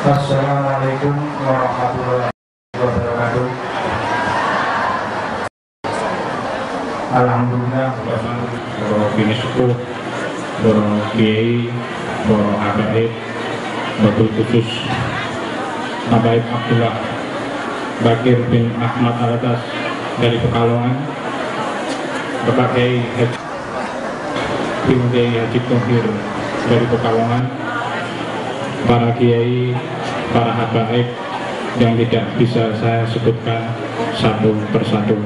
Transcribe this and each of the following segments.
Assalamualaikum warahmatullahi wabarakatuh. Alhamdulillah, para bini suku, para kiai, para habaib, wabil khusus Habaib Abdullah Bakir bin Ahmad Alatas dari Pekalongan, Bapak Kiai Haji Tohir dari Pekalongan, para kiai, para habaib yang tidak bisa saya sebutkan satu persatu,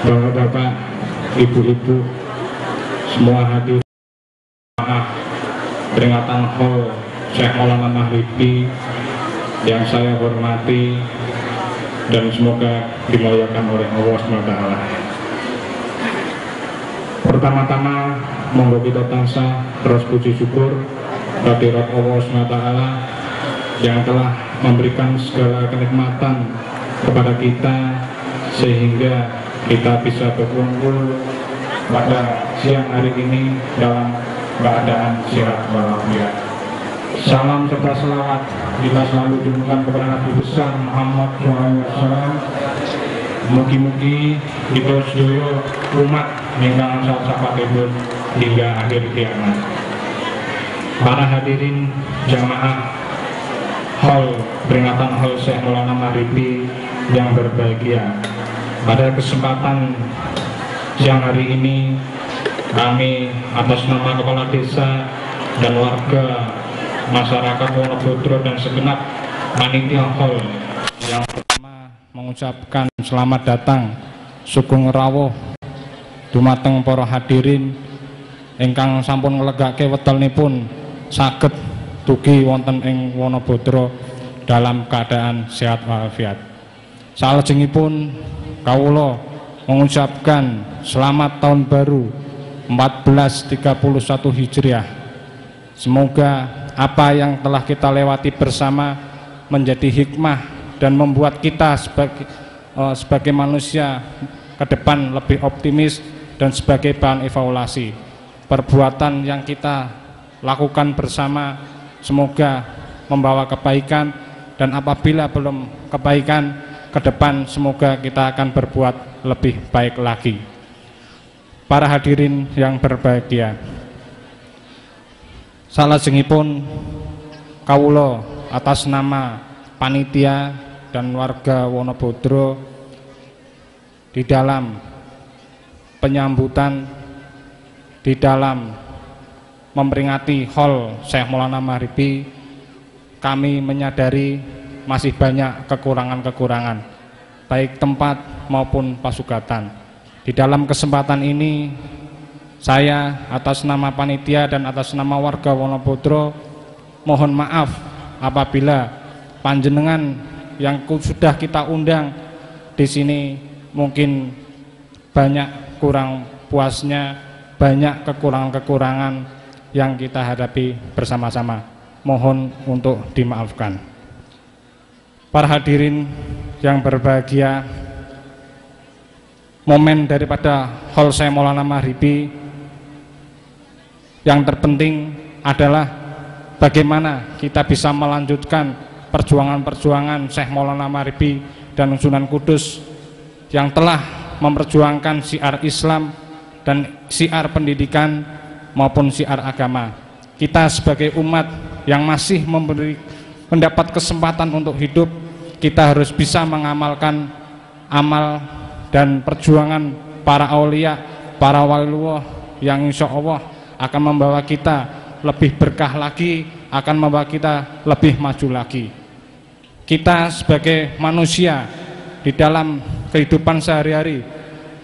bapak-bapak, ibu-ibu, semua hadir peringatan Hol Syekh Maulana Maghribi yang saya hormati dan semoga dimuliakan oleh Allah SWT. Pertama-tama monggo kita tansah terus puji syukur kehadirat Allah SWT yang telah memberikan segala kenikmatan kepada kita sehingga kita bisa berkumpul pada siang hari ini dalam keadaan sehat walafiat. Salam serta selawat kita selalu diberikan kepada Nabi besar Muhammad SAW. Mugi-mugi kita sedoyo umat ingkang sapatipun hingga akhir kiamat. Para hadirin jamaah Hol peringatan Hol Syekh Maulana Maghribi yang berbahagia, pada kesempatan siang hari ini kami atas nama kepala desa dan warga masyarakat Wonobodro dan segenap panitia Hol yang pertama mengucapkan selamat datang sugeng rawuh dumateng para hadirin ingkang sampun nglegake wetelnipun saged dugi wonten ing Wonobodro dalam keadaan sehat walafiat. Salajengipun kawula mengucapkan selamat tahun baru 1431 Hijriah. Semoga apa yang telah kita lewati bersama menjadi hikmah dan membuat kita sebagai manusia ke depan lebih optimis dan sebagai bahan evaluasi. Perbuatan yang kita lakukan bersama semoga membawa kebaikan, dan apabila belum kebaikan ke depan semoga kita akan berbuat lebih baik lagi. Para hadirin yang berbahagia, salajengipun kawula atas nama panitia dan warga Wonobodro di dalam penyambutan, di dalam memperingati Hol Syekh Maulana Maghribi, kami menyadari masih banyak kekurangan-kekurangan baik tempat maupun pasugatan. Di dalam kesempatan ini saya atas nama panitia dan atas nama warga Wonobodro mohon maaf apabila panjenengan yang sudah kita undang di sini mungkin banyak kurang puasnya, banyak kekurangan-kekurangan yang kita hadapi bersama-sama. Mohon untuk dimaafkan. Para hadirin yang berbahagia, momen daripada Hol Syekh Maulana Maghribi yang terpenting adalah bagaimana kita bisa melanjutkan perjuangan-perjuangan Syekh Maulana Maghribi dan Sunan Kudus yang telah memperjuangkan syiar Islam dan syiar pendidikan maupun syiar agama. Kita sebagai umat yang masih mendapat kesempatan untuk hidup, kita harus bisa mengamalkan amal dan perjuangan para aulia, para waliullah yang insya Allah akan membawa kita lebih berkah lagi, akan membawa kita lebih maju lagi. Kita sebagai manusia di dalam kehidupan sehari-hari,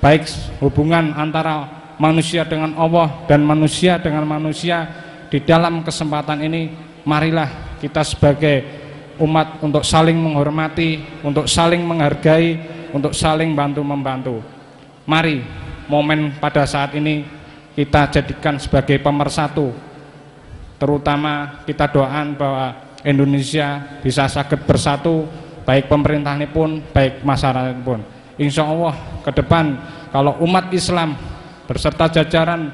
baik hubungan antara manusia dengan Allah dan manusia dengan manusia, di dalam kesempatan ini marilah kita sebagai umat untuk saling menghormati, untuk saling menghargai, untuk saling bantu-membantu. Mari momen pada saat ini kita jadikan sebagai pemersatu, terutama kita doakan bahwa Indonesia bisa saged bersatu, baik pemerintahnya pun, baik masyarakat pun. Insya Allah ke depan kalau umat Islam berserta jajaran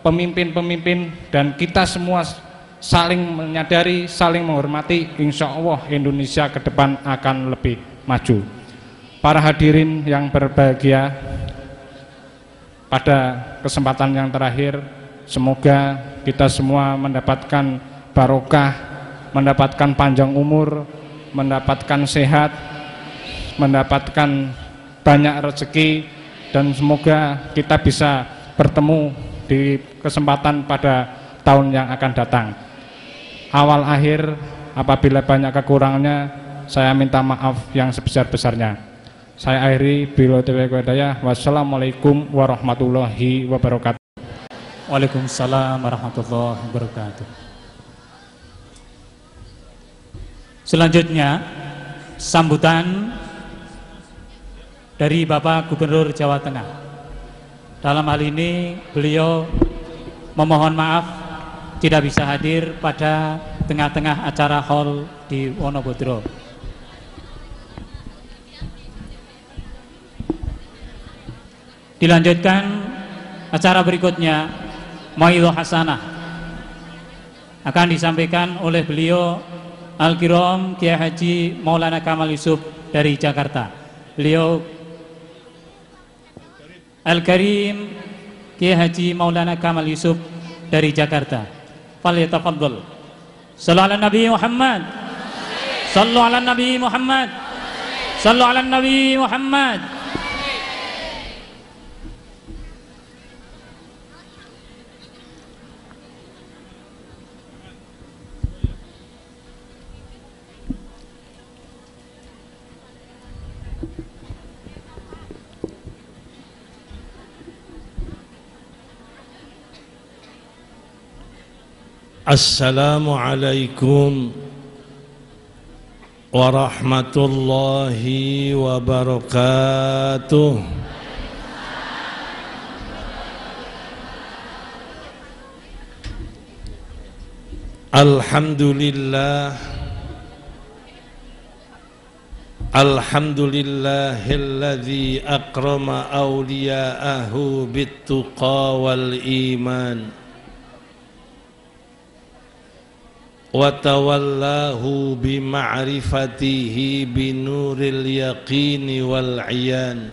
pemimpin-pemimpin dan kita semua saling menyadari, saling menghormati, insya Allah Indonesia ke depan akan lebih maju. Para hadirin yang berbahagia, pada kesempatan yang terakhir, semoga kita semua mendapatkan barokah, mendapatkan panjang umur, mendapatkan sehat, mendapatkan banyak rezeki, dan semoga kita bisa bertemu di kesempatan pada tahun yang akan datang. Awal akhir apabila banyak kekurangannya, saya minta maaf yang sebesar-besarnya. Saya akhiri bila taufiq hidayah. Wassalamualaikum warahmatullahi wabarakatuh. Waalaikumsalam warahmatullahi wabarakatuh. Selanjutnya sambutan dari Bapak Gubernur Jawa Tengah. Dalam hal ini beliau memohon maaf tidak bisa hadir pada tengah-tengah acara hall di Wonobodro. Dilanjutkan acara berikutnya, Mau'izah Hasanah akan disampaikan oleh beliau Al-Kiram Kiai Haji Maulana Kamal Yusuf dari Jakarta. Beliau Al-Karim Kiai Haji Maulana Kamal Yusuf dari Jakarta. Falyatafaddal. Shallu ala Nabi Muhammad. Shallu ala Nabi Muhammad. Shallu ala Nabi Muhammad. Assalamualaikum warahmatullahi wabarakatuh. Alhamdulillah, alhamdulillahilladzi akrama awliya'ahu bittuqa wal iman wa tawallahu bima'rifatihi binuril yaqini wal iyan.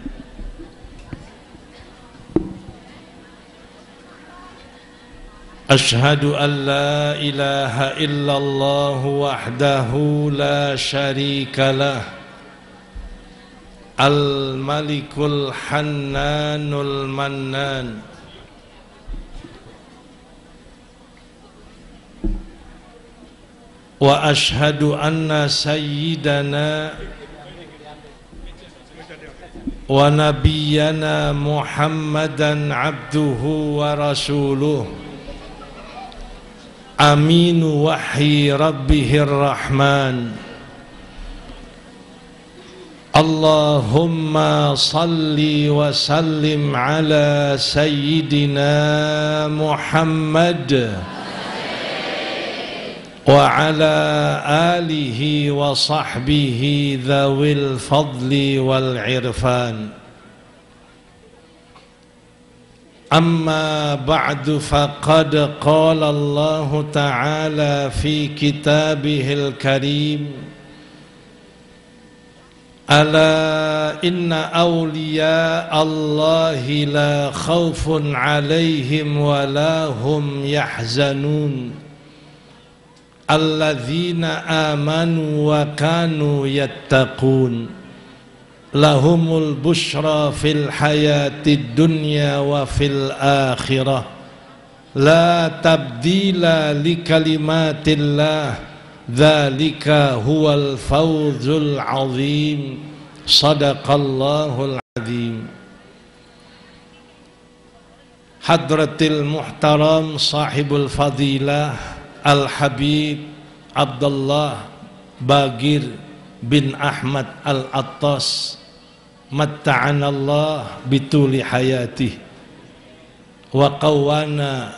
Ashhadu an la ilaha illallah wahdahu la syarika lah, al malikul hannanul mannan, wa ashhadu anna sayyidana wa nabiyyana Muhammadan abduhu wa rasuluh, aminu wahyi rabbihir rahman. Allahumma salli wa sallim ala sayyidina Muhammad wa ala alihi wa sahbihi dhawil fadli wal irfan. Amma ba'du, faqad qala Allah ta'ala fi kitabihil karim, ala inna awliya Allahi la khawfun alaihim wa la hum yahzanun, alladzina amanu wa kanu yattaqun, lahumul bushra fil hayatid dunya wa fil akhirah, la tabdila li kalimatillah, dzalika huwal fawzul azim. Sadaqallahul azim. Hadratil muhtaram sahibul fadilah Al-Habib Abdullah Bagir bin Ahmad Al-Attas, matta'anallah bituli hayatih wa qawwana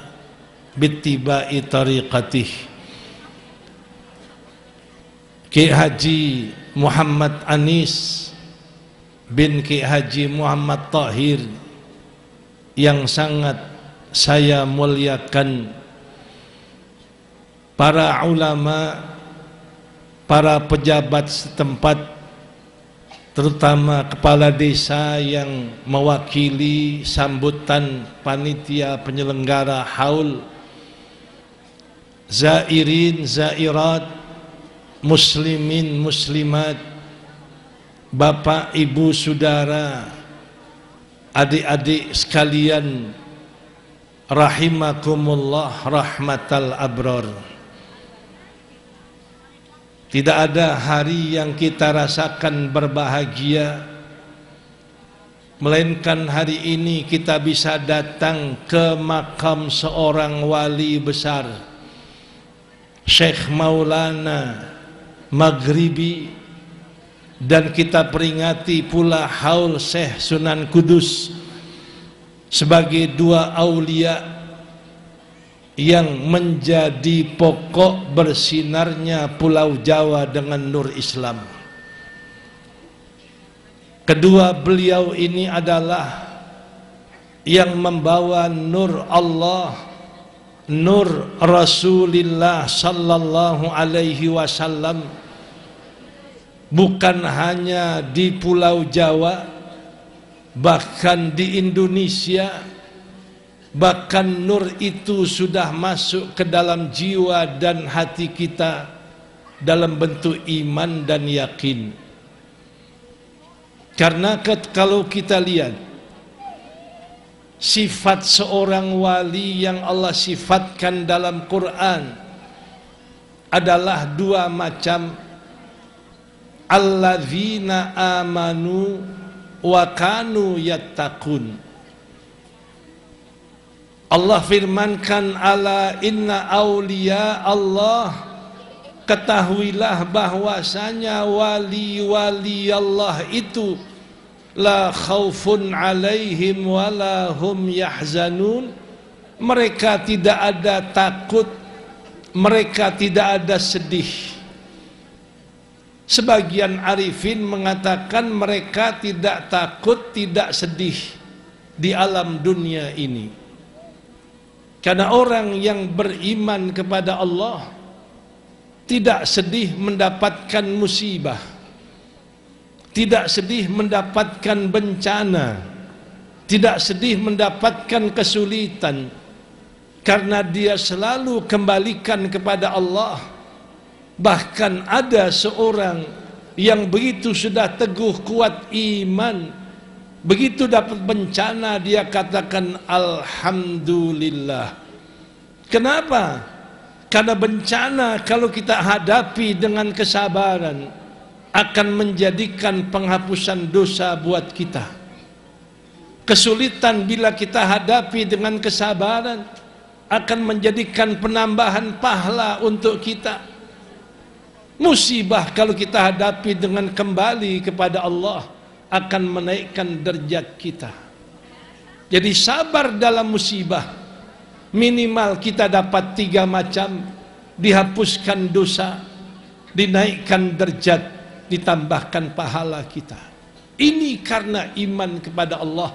bittiba'i tariqatih. Ki Haji Muhammad Anis bin Ki Haji Muhammad Tahir yang sangat saya muliakan, para ulama, para pejabat setempat, terutama kepala desa yang mewakili sambutan panitia penyelenggara haul, zairin, zairat, muslimin, muslimat, bapak, ibu, saudara, adik-adik sekalian, rahimakumullah rahmatal abrar. Tidak ada hari yang kita rasakan berbahagia melainkan hari ini kita bisa datang ke makam seorang wali besar, Syekh Maulana Maghribi, dan kita peringati pula haul Syekh Sunan Kudus sebagai dua aulia yang menjadi pokok bersinarnya Pulau Jawa dengan nur Islam. Kedua beliau ini adalah yang membawa nur Allah, nur Rasulullah sallallahu alaihi wasallam, bukan hanya di Pulau Jawa, bahkan di Indonesia. Bahkan nur itu sudah masuk ke dalam jiwa dan hati kita dalam bentuk iman dan yakin. Karena kalau kita lihat sifat seorang wali yang Allah sifatkan dalam Quran adalah dua macam, alladzina amanu wa kanu yattaqun. Allah firmankan, ala inna awliya Allah, ketahuilah bahwasanya wali-wali Allah itu la khaufun alaihim wala hum yahzanun, mereka tidak ada takut, mereka tidak ada sedih. Sebagian arifin mengatakan mereka tidak takut, tidak sedih di alam dunia ini. Karena orang yang beriman kepada Allah tidak sedih mendapatkan musibah, tidak sedih mendapatkan bencana, tidak sedih mendapatkan kesulitan, karena dia selalu kembalikan kepada Allah. Bahkan ada seorang yang begitu sudah teguh kuat iman, begitu dapat bencana dia katakan alhamdulillah. Kenapa? Karena bencana kalau kita hadapi dengan kesabaran akan menjadikan penghapusan dosa buat kita. Kesulitan bila kita hadapi dengan kesabaran akan menjadikan penambahan pahala untuk kita. Musibah kalau kita hadapi dengan kembali kepada Allah akan menaikkan derajat kita. Jadi sabar dalam musibah, minimal kita dapat 3 macam: dihapuskan dosa, dinaikkan derajat, ditambahkan pahala kita. Ini karena iman kepada Allah.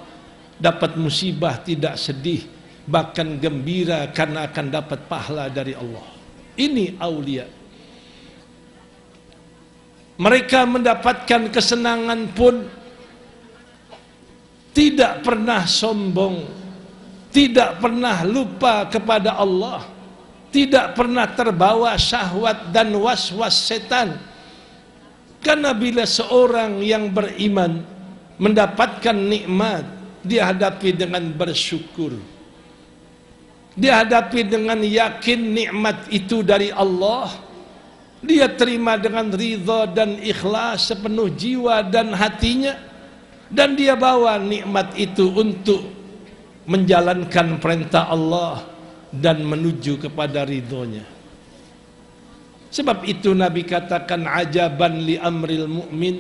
Dapat musibah tidak sedih, bahkan gembira karena akan dapat pahala dari Allah. Ini aulia. Mereka mendapatkan kesenangan pun tidak pernah sombong, tidak pernah lupa kepada Allah, tidak pernah terbawa syahwat dan was-was setan. Karena bila seorang yang beriman mendapatkan nikmat, dia hadapi dengan bersyukur, dia hadapi dengan yakin nikmat itu dari Allah. Dia terima dengan ridha dan ikhlas sepenuh jiwa dan hatinya, dan dia bawa nikmat itu untuk menjalankan perintah Allah dan menuju kepada ridhonya. Sebab itu Nabi katakan, ajaban li amril mu'min,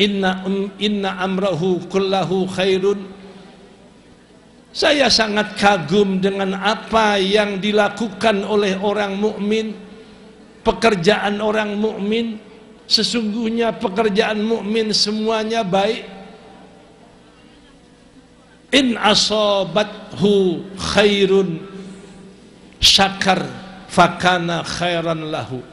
inna amrahu kullahu khairun. Saya sangat kagum dengan apa yang dilakukan oleh orang mukmin, pekerjaan orang mukmin. Sesungguhnya pekerjaan mukmin semuanya baik. In asabathu khairun syakar fakana khairan lahu.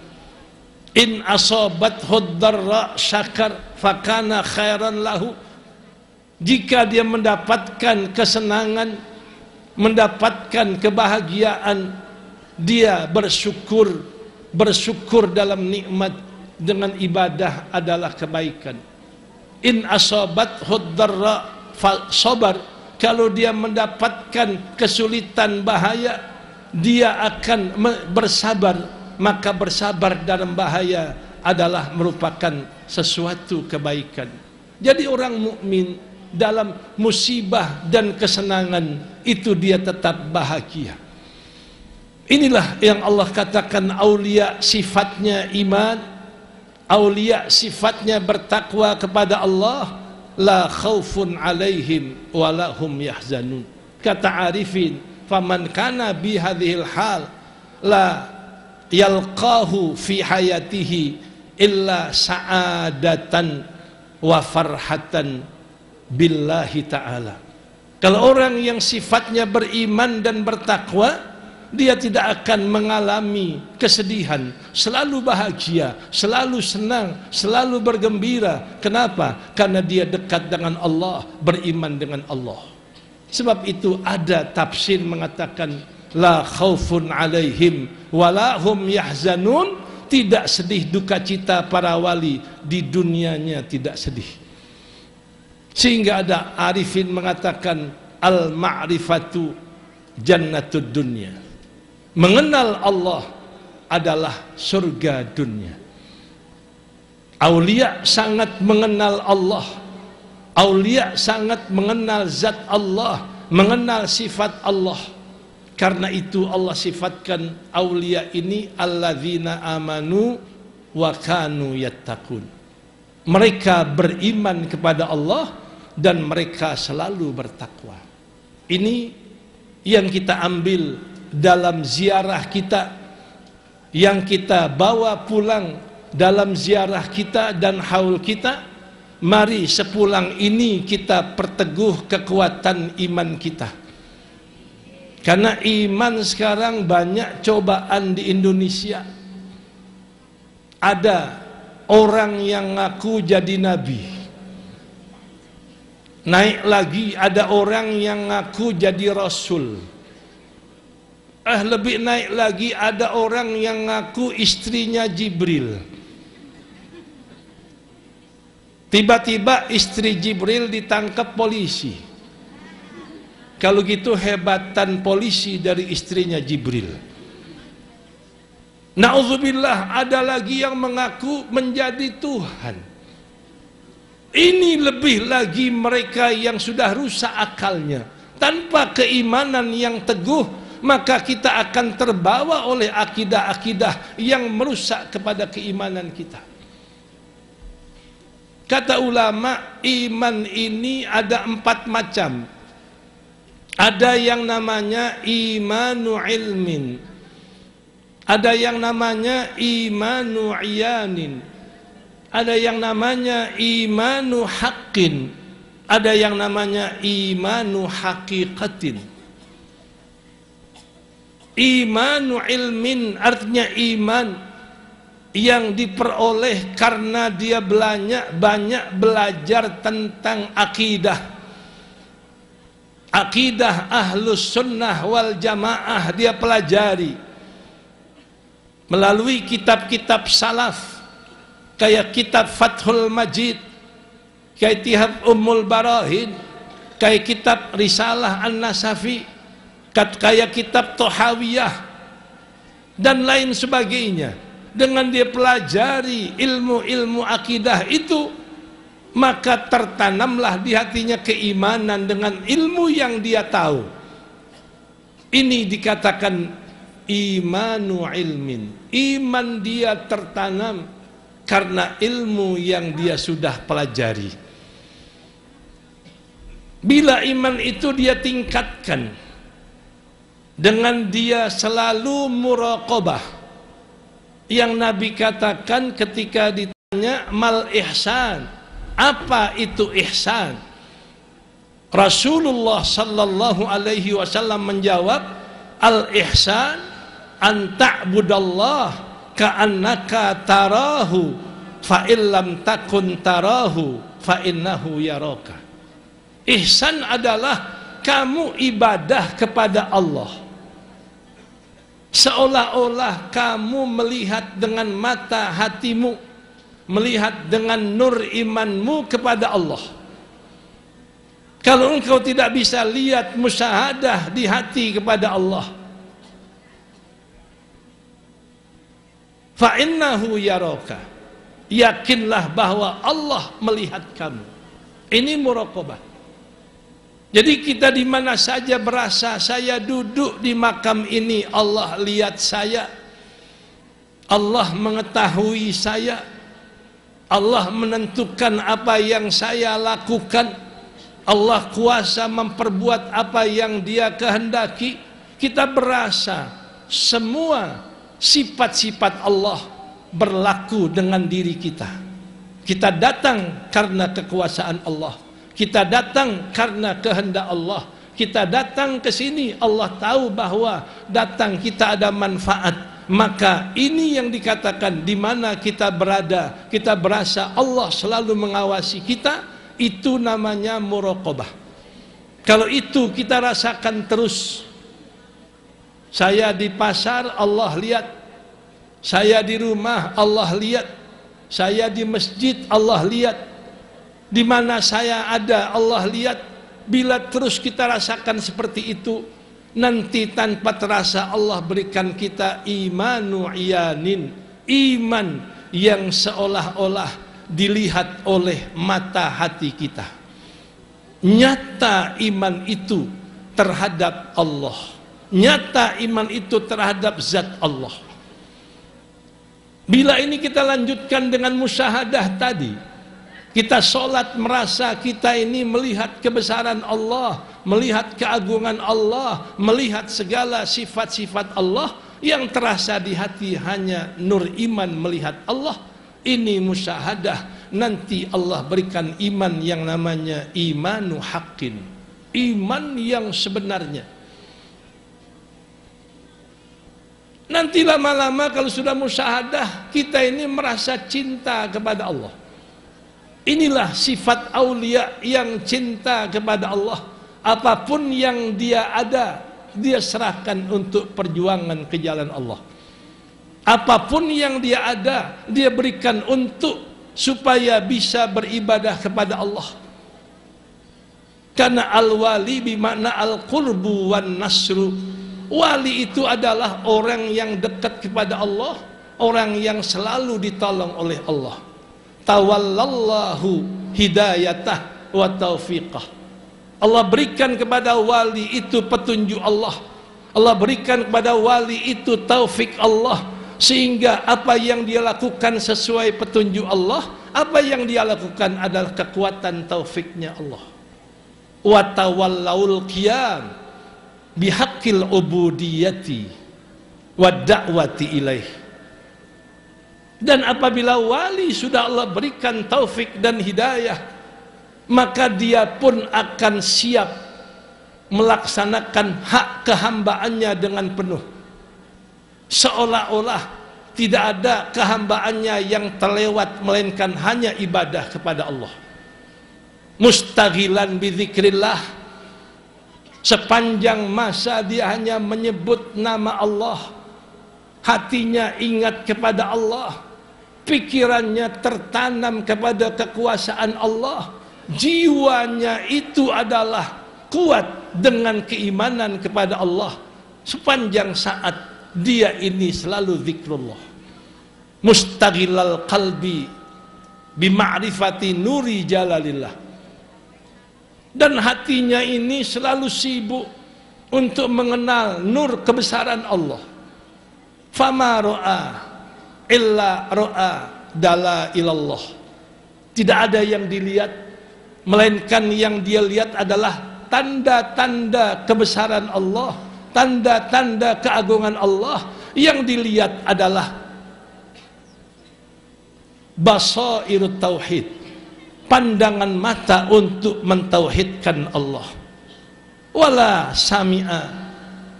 In asabathu dharra syakar fakana khairan lahu. Jika dia mendapatkan kesenangan, mendapatkan kebahagiaan, dia bersyukur dalam nikmat dengan ibadah adalah kebaikan. In asabathu dharra sabar, kalau dia mendapatkan kesulitan bahaya, dia akan bersabar, maka bersabar dalam bahaya adalah merupakan sesuatu kebaikan. Jadi orang mukmin dalam musibah dan kesenangan itu dia tetap bahagia. Inilah yang Allah katakan aulia sifatnya iman, aulia sifatnya bertakwa kepada Allah, la khaufun alaihim wa la hum yahzanun. Kata Arifin, faman kana bi hadhil hal la yalqahu fi hayatihi illa sa'adatan wa farhatan billahi ta'ala. Kalau orang yang sifatnya beriman dan bertakwa, dia tidak akan mengalami kesedihan, selalu bahagia, selalu senang, selalu bergembira. Kenapa? Karena dia dekat dengan Allah, beriman dengan Allah. Sebab itu ada tafsir mengatakan la khaufun alaihim wala hum yahzanun, tidak sedih duka cita para wali di dunianya, tidak sedih. Sehingga ada Arifin mengatakan al-ma'rifatu jannatud dunya. Mengenal Allah adalah surga dunia. Aulia sangat mengenal Allah, aulia sangat mengenal zat Allah, mengenal sifat Allah. Karena itu Allah sifatkan aulia ini alladzina amanu wa kanu yattaqun. Mereka beriman kepada Allah dan mereka selalu bertakwa. Ini yang kita ambil dalam ziarah kita, yang kita bawa pulang dalam ziarah kita dan haul kita. Mari sepulang ini kita perteguh kekuatan iman kita. Karena iman sekarang banyak cobaan di Indonesia. Ada orang yang ngaku jadi nabi, naik lagi ada orang yang ngaku jadi rasul. Lebih naik lagi ada orang yang ngaku istrinya Jibril. Tiba-tiba istri Jibril ditangkap polisi. Kalau gitu hebatan polisi dari istrinya Jibril. Na'udzubillah, ada lagi yang mengaku menjadi Tuhan. Ini lebih lagi mereka yang sudah rusak akalnya. Tanpa keimanan yang teguh, maka kita akan terbawa oleh akidah-akidah yang merusak kepada keimanan kita. Kata ulama, iman ini ada 4 macam. Ada yang namanya imanu ilmin, ada yang namanya imanu iyanin, ada yang namanya imanu haqqin, ada yang namanya imanu haqiqatin. Imanu ilmin artinya iman yang diperoleh karena dia banyak belajar tentang akidah. Akidah ahlus sunnah wal jamaah dia pelajari melalui kitab-kitab salaf, kayak kitab Fathul Majid, kayak kitab Ummul Barahin, kayak kitab Risalah An-Nasafi, kayak kitab Tohawiyah dan lain sebagainya. Dengan dia pelajari ilmu-ilmu akidah itu, maka tertanamlah di hatinya keimanan dengan ilmu yang dia tahu. Ini dikatakan imanu ilmin. Iman dia tertanam karena ilmu yang dia sudah pelajari. Bila iman itu dia tingkatkan dengan dia selalu muraqabah, yang Nabi katakan ketika ditanya mal ihsan, apa itu ihsan? Rasulullah sallallahu alaihi wasallam menjawab, al ihsan an ta'budallah ka'annaka tarahu fa illam takun tarahu fa innahu yaraka. Ihsan adalah kamu ibadah kepada Allah seolah-olah kamu melihat dengan mata hatimu, melihat dengan nur imanmu kepada Allah. Kalau engkau tidak bisa lihat musyahadah di hati kepada Allah, fa innahu yaraka, yakinlah bahwa Allah melihat kamu. Ini muraqabah. Jadi kita di mana saja berasa saya duduk di makam ini, Allah lihat saya, Allah mengetahui saya, Allah menentukan apa yang saya lakukan, Allah kuasa memperbuat apa yang Dia kehendaki. Kita berasa semua sifat-sifat Allah berlaku dengan diri kita. Kita datang karena kekuasaan Allah, kita datang karena kehendak Allah, kita datang ke sini Allah tahu bahwa datang kita ada manfaat. Maka ini yang dikatakan di mana kita berada, kita berasa Allah selalu mengawasi kita, itu namanya muraqabah. Kalau itu kita rasakan terus, saya di pasar Allah lihat, saya di rumah Allah lihat, saya di masjid Allah lihat, di mana saya ada Allah lihat. Bila terus kita rasakan seperti itu, nanti tanpa terasa Allah berikan kita imanu iyanin, iman yang seolah-olah dilihat oleh mata hati kita. Nyata iman itu terhadap Allah, nyata iman itu terhadap zat Allah. Bila ini kita lanjutkan dengan musyahadah tadi, kita sholat merasa kita ini melihat kebesaran Allah, melihat keagungan Allah, melihat segala sifat-sifat Allah, yang terasa di hati hanya nur iman melihat Allah. Ini musyahadah. Nanti Allah berikan iman yang namanya imanu haqqin, iman yang sebenarnya. Nanti lama-lama kalau sudah musyahadah, kita ini merasa cinta kepada Allah. Inilah sifat aulia yang cinta kepada Allah. Apapun yang dia ada, dia serahkan untuk perjuangan ke jalan Allah. Apapun yang dia ada, dia berikan untuk supaya bisa beribadah kepada Allah. Karena al-wali bimakna al-qurbu wan nasru. Wali itu adalah orang yang dekat kepada Allah, orang yang selalu ditolong oleh Allah. Tawallallahu hidayatah wa taufiqah. Allah berikan kepada wali itu petunjuk Allah, Allah berikan kepada wali itu taufik Allah, sehingga apa yang dia lakukan sesuai petunjuk Allah, apa yang dia lakukan adalah kekuatan taufiknya Allah. Wa tawallaul qiyam bihaqqil ubudiyati wa da'wati ilaih. Dan apabila wali sudah Allah berikan taufik dan hidayah, maka dia pun akan siap melaksanakan hak kehambaannya dengan penuh, seolah-olah tidak ada kehambaannya yang terlewat melainkan hanya ibadah kepada Allah. Mustaghilan bidzikrillah, sepanjang masa dia hanya menyebut nama Allah, hatinya ingat kepada Allah, pikirannya tertanam kepada kekuasaan Allah, jiwanya itu adalah kuat dengan keimanan kepada Allah. Sepanjang saat dia ini selalu zikrullah. Mustaghilal qalbi bima'rifati nuri jalalillah. Dan hatinya ini selalu sibuk untuk mengenal nur kebesaran Allah. Fama ro'a illa ro'a dalailallah. Tidak ada yang dilihat melainkan yang dia lihat adalah tanda-tanda kebesaran Allah, tanda-tanda keagungan Allah. Yang dilihat adalah basairut tauhid, pandangan mata untuk mentauhidkan Allah. Wala sami'a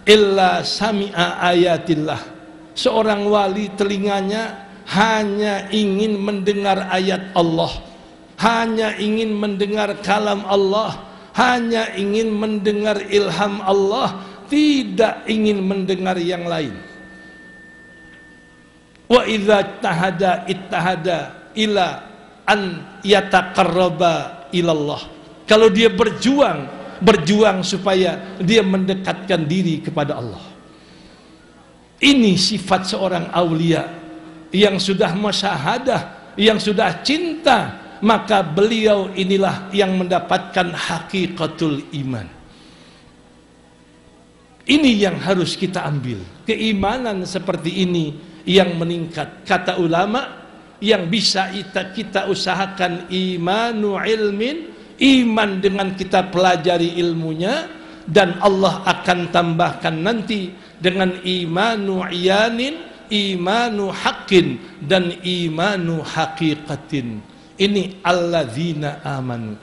illa sami'a ayatillah. Seorang wali telinganya hanya ingin mendengar ayat Allah, hanya ingin mendengar kalam Allah, hanya ingin mendengar ilham Allah, tidak ingin mendengar yang lain. Wa idza tahada ittahada ila an yataqarraba ilallah. Kalau dia berjuang supaya dia mendekatkan diri kepada Allah. Ini sifat seorang aulia yang sudah musyahadah, yang sudah cinta, maka beliau inilah yang mendapatkan hakikatul iman. Ini yang harus kita ambil. Keimanan seperti ini yang meningkat. Kata ulama, yang bisa kita usahakan imanu ilmin, iman dengan kita pelajari ilmunya, dan Allah akan tambahkan nanti dengan imanu iyanin, imanu haqqin, dan imanu haqiqatin. Ini alladzina amanu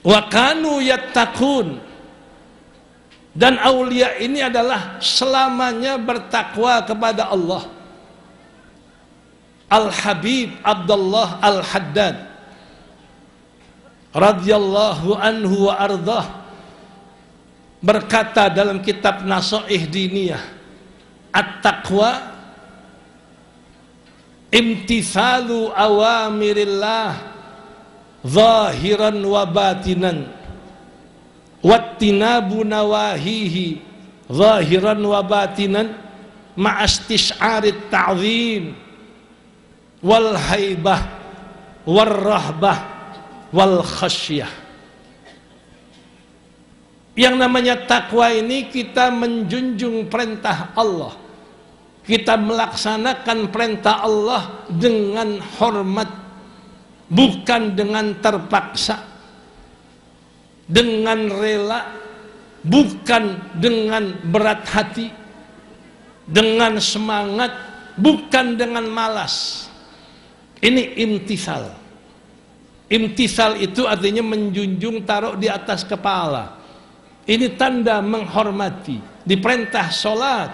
wa kanu yattaqun. Dan aulia ini adalah selamanya bertakwa kepada Allah. Al-Habib Abdullah Al-Haddad radhiyallahu anhu wa ardah berkata dalam kitab Nasaih Diniyah, at-taqwa imtithalu awamirillah zahiran wa batinan wattinabu nawahihi zahiran wa batinan ma'astish'arit ta'zim wal haibah wal rahbah wal khasyah. Yang namanya takwa ini kita menjunjung perintah Allah, kita melaksanakan perintah Allah dengan hormat, bukan dengan terpaksa, dengan rela, bukan dengan berat hati, dengan semangat, bukan dengan malas. Ini imtisal. Imtisal itu artinya menjunjung, taruh di atas kepala. Ini tanda menghormati. Di perintah sholat,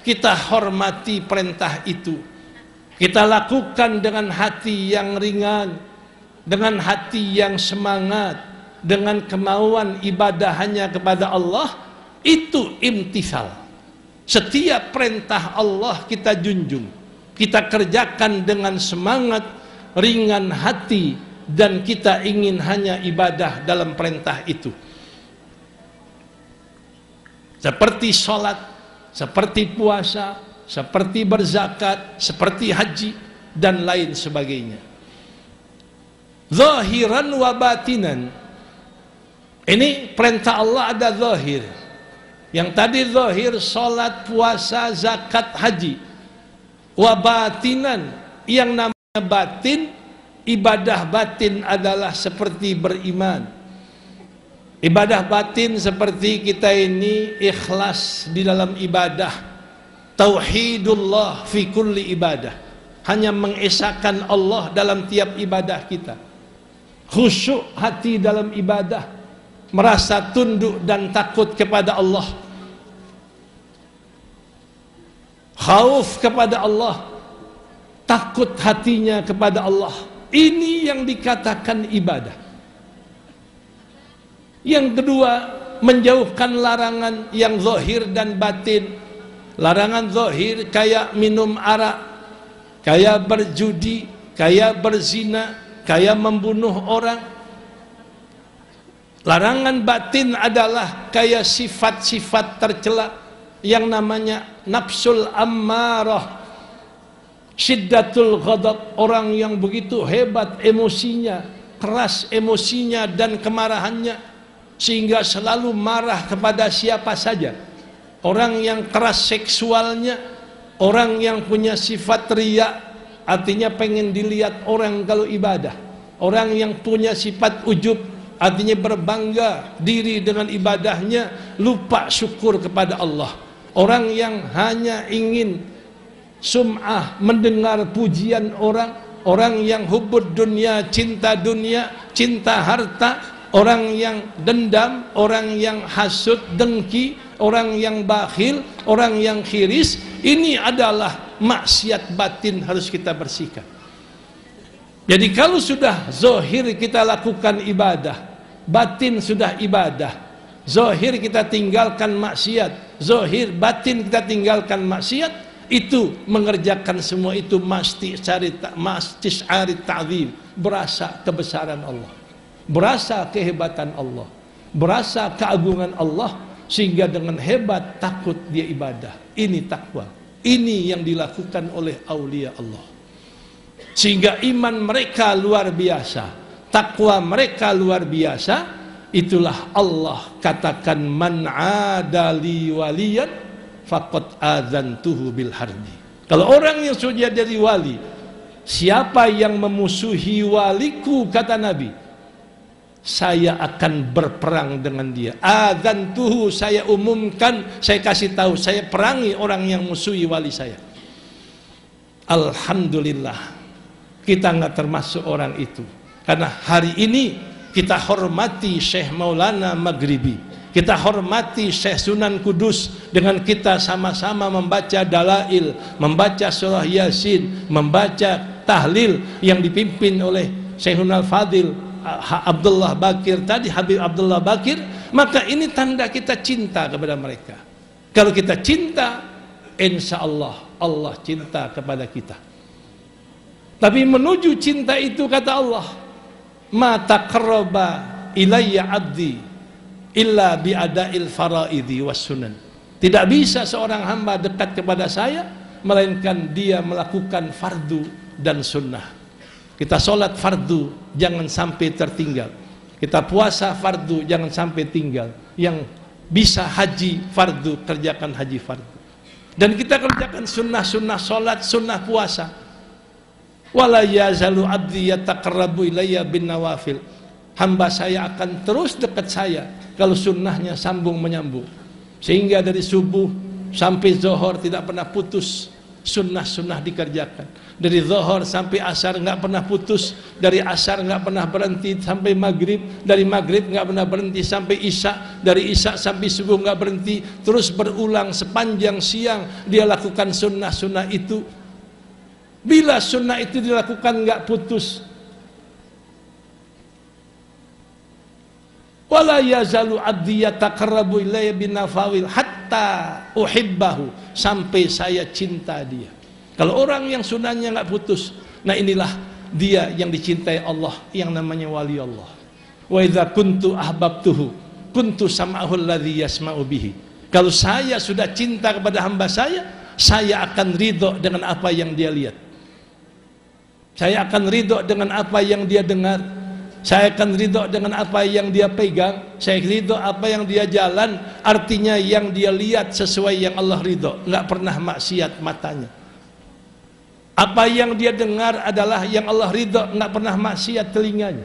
kita hormati perintah itu. Kita lakukan dengan hati yang ringan, dengan hati yang semangat, dengan kemauan ibadah hanya kepada Allah. Itu imtisal. Setiap perintah Allah kita junjung, kita kerjakan dengan semangat, ringan hati, dan kita ingin hanya ibadah dalam perintah itu. Seperti sholat, seperti puasa, seperti berzakat, seperti haji, dan lain sebagainya. Zahiran wa batinan. Ini perintah Allah ada zahir. Yang tadi zahir sholat, puasa, zakat, haji. Wa batinan, yang namanya batin, ibadah batin adalah seperti beriman. Ibadah batin seperti kita ini ikhlas di dalam ibadah, tauhidullah fi kulli ibadah, hanya mengesahkan Allah dalam tiap ibadah kita, khusyuk hati dalam ibadah, merasa tunduk dan takut kepada Allah, khauf kepada Allah, takut hatinya kepada Allah. Ini yang dikatakan ibadah. Yang kedua, menjauhkan larangan yang zahir dan batin. Larangan zahir kayak minum arak, kayak berjudi, kayak berzina, kayak membunuh orang. Larangan batin adalah kayak sifat-sifat tercela yang namanya nafsul ammarah, syiddatul ghadab, orang yang begitu hebat emosinya, keras emosinya dan kemarahannya, sehingga selalu marah kepada siapa saja. Orang yang keras seksualnya, orang yang punya sifat riya, artinya pengen dilihat orang kalau ibadah. Orang yang punya sifat ujub, artinya berbangga diri dengan ibadahnya, lupa syukur kepada Allah. Orang yang hanya ingin sum'ah, mendengar pujian orang, orang yang hubud dunia, cinta harta, orang yang dendam, orang yang hasud, dengki, orang yang bakhil, orang yang khiris. Ini adalah maksiat batin, harus kita bersihkan. Jadi kalau sudah zahir kita lakukan ibadah, batin sudah ibadah, zahir kita tinggalkan maksiat, zahir batin kita tinggalkan maksiat, itu mengerjakan semua itu mesti syari ta'zim, berasa kebesaran Allah, berasa kehebatan Allah, berasa keagungan Allah, sehingga dengan hebat takut dia ibadah. Ini takwa, ini yang dilakukan oleh aulia Allah, sehingga iman mereka luar biasa, takwa mereka luar biasa. Itulah Allah katakan, man adali waliyan faqad adzantuhu bil harbi. Kalau orang yang sudah jadi wali, siapa yang memusuhi waliku, kata Nabi, saya akan berperang dengan dia. Adzantuhu, saya umumkan, saya kasih tahu, saya perangi orang yang musuhi wali saya. Alhamdulillah kita nggak termasuk orang itu, karena hari ini kita hormati Syekh Maulana Maghribi, kita hormati Syekh Sunan Kudus, dengan kita sama-sama membaca dalail, membaca surah Yasin, membaca tahlil yang dipimpin oleh Syekhul Fadil Abdullah Bakir tadi, Habib Abdullah Bakir. Maka ini tanda kita cinta kepada mereka. Kalau kita cinta, insya Allah Allah cinta kepada kita. Tapi menuju cinta itu, kata Allah, ma taqarraba ilayya abdi illa bi'ada'il faraidi was sunan. Tidak bisa seorang hamba dekat kepada saya melainkan dia melakukan fardu dan sunnah. Kita sholat fardu jangan sampai tertinggal, kita puasa fardu jangan sampai tinggal. Yang bisa haji fardu, kerjakan haji fardu, dan kita kerjakan sunnah-sunnah sholat, sunnah puasa. Wala yazalu abdi yataqarrabu ilayya bin nawafil. Hamba saya akan terus dekat saya kalau sunnahnya sambung menyambung, sehingga dari subuh sampai zuhur tidak pernah putus, sunnah-sunnah dikerjakan. Dari zuhur sampai asar nggak pernah putus, dari asar nggak pernah berhenti sampai maghrib, dari maghrib nggak pernah berhenti sampai isya, dari isya sampai subuh nggak berhenti, terus berulang sepanjang siang dia lakukan sunnah-sunnah itu. Bila sunnah itu dilakukan nggak putus, wala yazalu abdi yataqarrabu ilayya bin nawafil hatta uhibbahu, sampai saya cinta dia. Kalau orang yang sunnahnya nggak putus, nah inilah dia yang dicintai Allah, yang namanya wali Allah. Wa idza kuntu ahbabtuhu kuntu sam'ahu alladhi yasma'u bihi. Kalau saya sudah cinta kepada hamba saya akan ridho dengan apa yang dia lihat, saya akan ridho dengan apa yang dia dengar, saya akan ridho dengan apa yang dia pegang, saya ridho apa yang dia jalan. Artinya yang dia lihat sesuai yang Allah ridho, nggak pernah maksiat matanya. Apa yang dia dengar adalah yang Allah ridho, nggak pernah maksiat telinganya.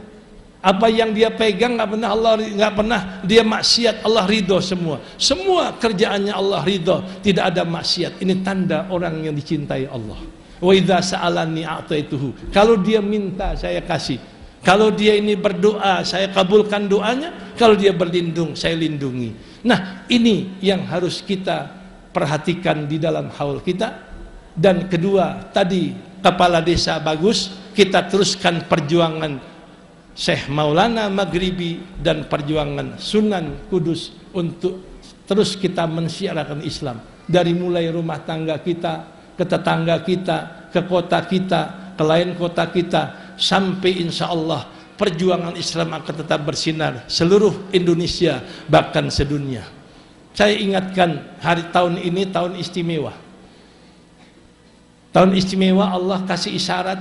Apa yang dia pegang nggak pernah dia maksiat, Allah ridho semua. Semua kerjaannya Allah ridho, tidak ada maksiat. Ini tanda orang yang dicintai Allah. Wa idza sa'alani a'taituhu. Kalau dia minta saya kasih. Kalau dia ini berdoa saya kabulkan doanya. Kalau dia berlindung saya lindungi. Nah, ini yang harus kita perhatikan di dalam haul kita. Dan kedua, tadi kepala desa bagus, kita teruskan perjuangan Syekh Maulana Maghribi dan perjuangan Sunan Kudus untuk terus kita mensiarkan Islam. Dari mulai rumah tangga kita, ke tetangga kita, ke kota kita, ke lain kota kita, sampai insya Allah perjuangan Islam akan tetap bersinar seluruh Indonesia, bahkan sedunia. Saya ingatkan tahun ini tahun istimewa. Tahun istimewa, Allah kasih isyarat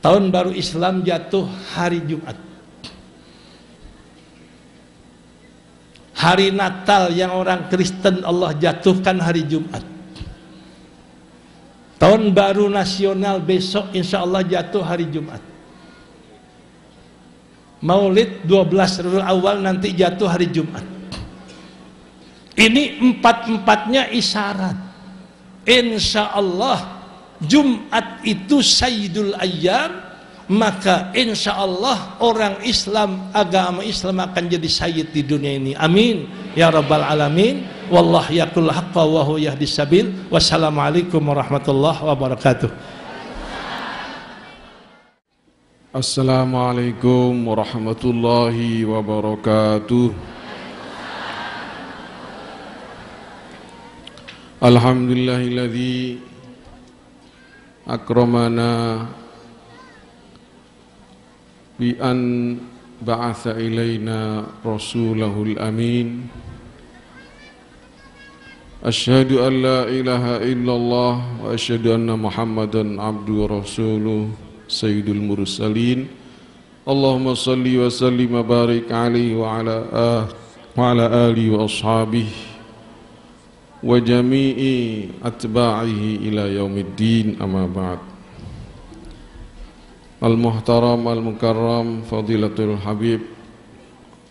tahun baru Islam jatuh hari Jumat. Hari Natal yang orang Kristen Allah jatuhkan hari Jumat. Tahun baru nasional besok insya Allah jatuh hari Jumat. Maulid 12 Rabiul Awal nanti jatuh hari Jumat. Ini empat-empatnya isyarat. Insya Allah Jumat itu Sayyidul Ayyam, maka insya Allah orang Islam, agama Islam akan jadi sayyid di dunia ini. Amin ya rabbal alamin. Wallah yaqul haqqa wa huwa yahdis sabil. Wassalamualaikum warahmatullahi wabarakatuh. Assalamualaikum warahmatullahi wabarakatuh. Alhamdulillahilladzi akramana bi an ba'atha ilaina rasulahul amin. Asyhadu an la ilaha illallah wa asyhadu anna muhammadan abduhu wa rasuluh sayyidul mursalin. Allahumma salli wa sallim wa barik alaihi wa ala alihi wa ashabihi wa jami'i atba'ihi ila yaumiddin, amma ba'd. Al-Muhtaram Al-Mukarram Fadilatul Habib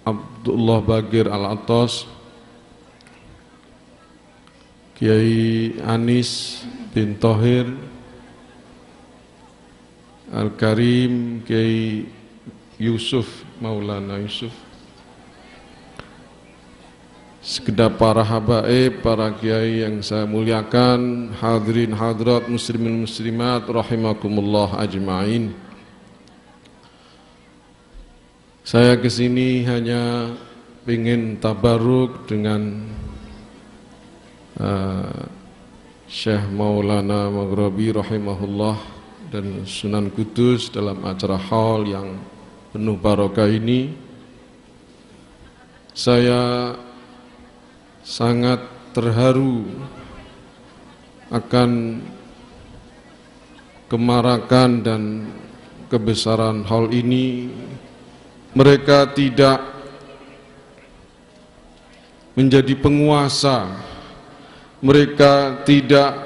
Abdullah Bagir Al-Attas, Kiai Anis bin Thohir Al-Karim, Kiai Yusuf Maulana Yusuf, sekedar para habaib, para kiai yang saya muliakan, hadirin hadirat muslimin muslimat rahimakumullah ajma'in. Saya kesini hanya ingin tabaruk dengan Syekh Maulana Maghrabi rahimahullah dan Sunan Kudus dalam acara haul yang penuh barokah ini. Saya sangat terharu akan kemarakan dan kebesaran haul ini. Mereka tidak menjadi penguasa, mereka tidak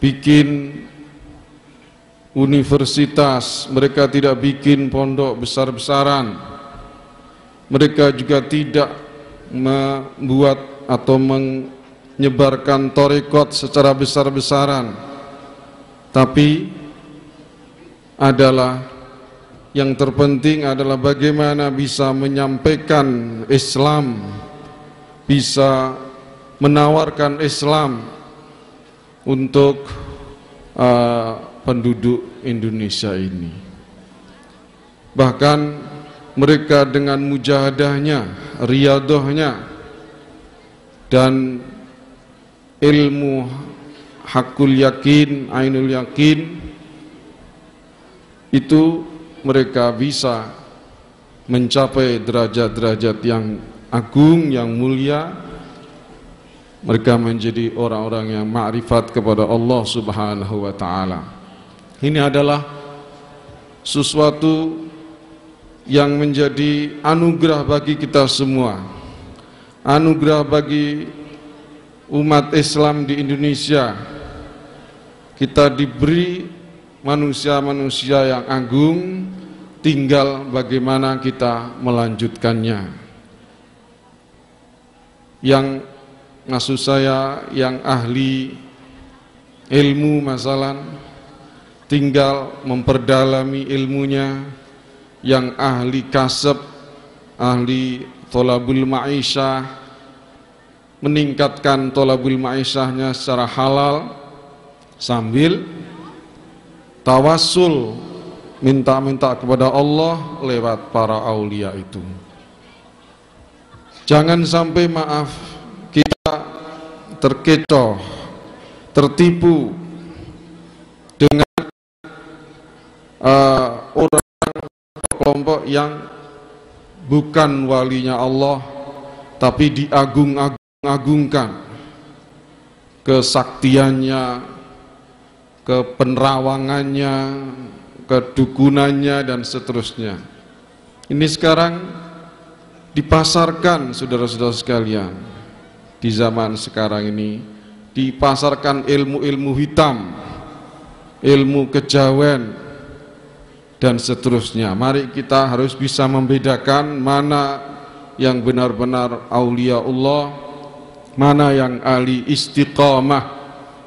bikin universitas, mereka tidak bikin pondok besar-besaran, mereka juga tidak membuat atau menyebarkan tarekat secara besar-besaran, tapi adalah yang terpenting adalah bagaimana bisa menyampaikan Islam, bisa menawarkan Islam untuk penduduk Indonesia ini. Bahkan mereka dengan mujahadahnya, riyadahnya, dan ilmu hakul yakin, ainul yakin, itu mereka bisa mencapai derajat-derajat yang agung, yang mulia. Mereka menjadi orang-orang yang ma'rifat kepada Allah Subhanahu wa ta'ala. Ini adalah sesuatu yang menjadi anugerah bagi kita semua, anugerah bagi umat Islam di Indonesia. Kita diberi manusia-manusia yang agung, tinggal bagaimana kita melanjutkannya. Yang maksud saya yang ahli ilmu masalah tinggal memperdalami ilmunya, yang ahli kasab, ahli thalabul ma'isyah, meningkatkan thalabul ma'isyahnya secara halal sambil tawassul, minta-minta kepada Allah lewat para aulia itu. Jangan sampai maaf kita terkecoh, tertipu dengan orang kelompok yang bukan walinya Allah tapi diagung-agungkan kesaktiannya, kepenerawangannya, kedukunannya, dan seterusnya. Ini sekarang dipasarkan, saudara-saudara sekalian, di zaman sekarang ini dipasarkan ilmu-ilmu hitam, ilmu kejawen, dan seterusnya. Mari kita harus bisa membedakan mana yang benar-benar aulia Allah, mana yang ahli istiqamah.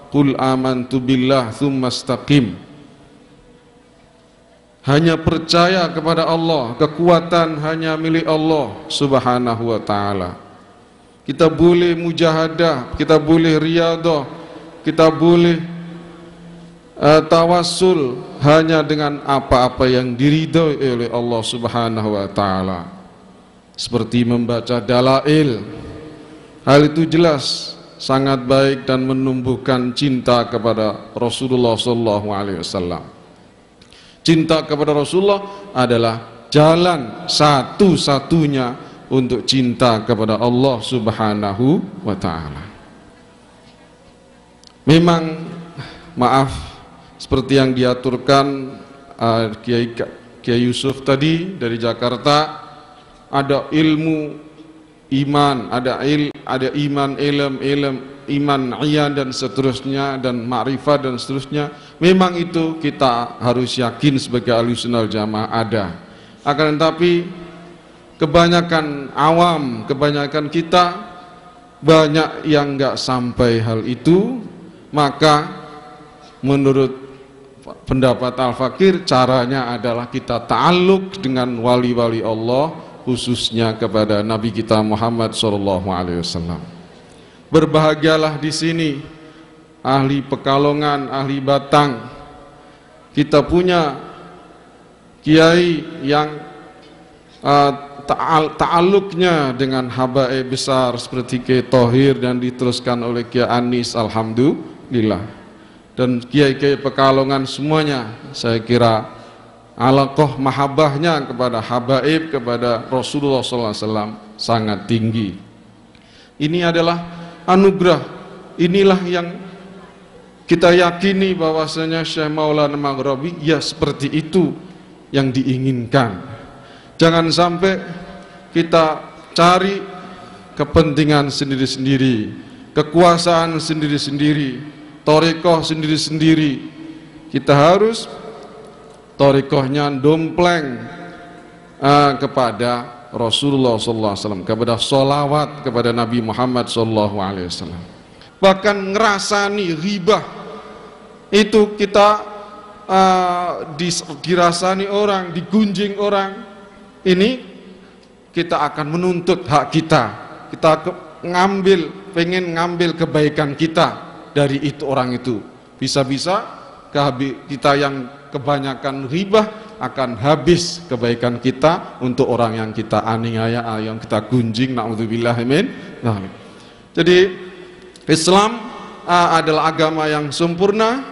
Qul amantu billah tsumma istaqim. hanya percaya kepada Allah, kekuatan hanya milik Allah Subhanahu wa ta'ala. Kita boleh mujahadah, kita boleh riyadah, kita boleh tawassul hanya dengan apa-apa yang diridhoi oleh Allah Subhanahu wa ta'ala, seperti membaca dalail. Hal itu jelas sangat baik dan menumbuhkan cinta kepada Rasulullah SAW. Cinta kepada Rasulullah adalah jalan satu-satunya untuk cinta kepada Allah Subhanahu wa ta'ala. Memang maaf, seperti yang diaturkan Kiai Yusuf tadi dari Jakarta, ada ilmu iman, ada iman, ilm, iman, iyan dan seterusnya, dan ma'rifat dan seterusnya. Memang itu kita harus yakin sebagai Ahlussunnah wal Jamaah ada. Akan tetapi kebanyakan awam, kebanyakan kita banyak yang enggak sampai hal itu. Maka menurut pendapat Al-Fakir, caranya adalah kita ta'alluq dengan wali-wali Allah, khususnya kepada Nabi kita Muhammad SAW. Berbahagialah di sini ahli Pekalongan, ahli Batang. Kita punya kiai yang ta'alluqnya dengan habaib besar seperti Kiai Thohir dan diteruskan oleh Kiai Anis, alhamdulillah. Dan kiai-kiai Pekalongan semuanya saya kira alaqah mahabbahnya kepada habaib, kepada Rasulullah SAW sangat tinggi. Ini adalah anugerah. Inilah yang kita yakini bahwasanya Syekh Maulana Maghribi ya seperti itu yang diinginkan. Jangan sampai kita cari kepentingan sendiri-sendiri, kekuasaan sendiri-sendiri, thariqah sendiri-sendiri. Kita harus thariqahnya dompleng kepada Rasulullah SAW, kepada sholawat kepada Nabi Muhammad SAW. Bahkan ngerasani ghibah itu kita dirasani orang, digunjing orang, ini kita akan menuntut hak kita. Kita pengen ngambil kebaikan kita dari itu orang itu. Bisa-bisa kita yang kebanyakan ghibah akan habis kebaikan kita untuk orang yang kita aniaya, yang kita gunjing, na'udzubillah min. Jadi Islam adalah agama yang sempurna,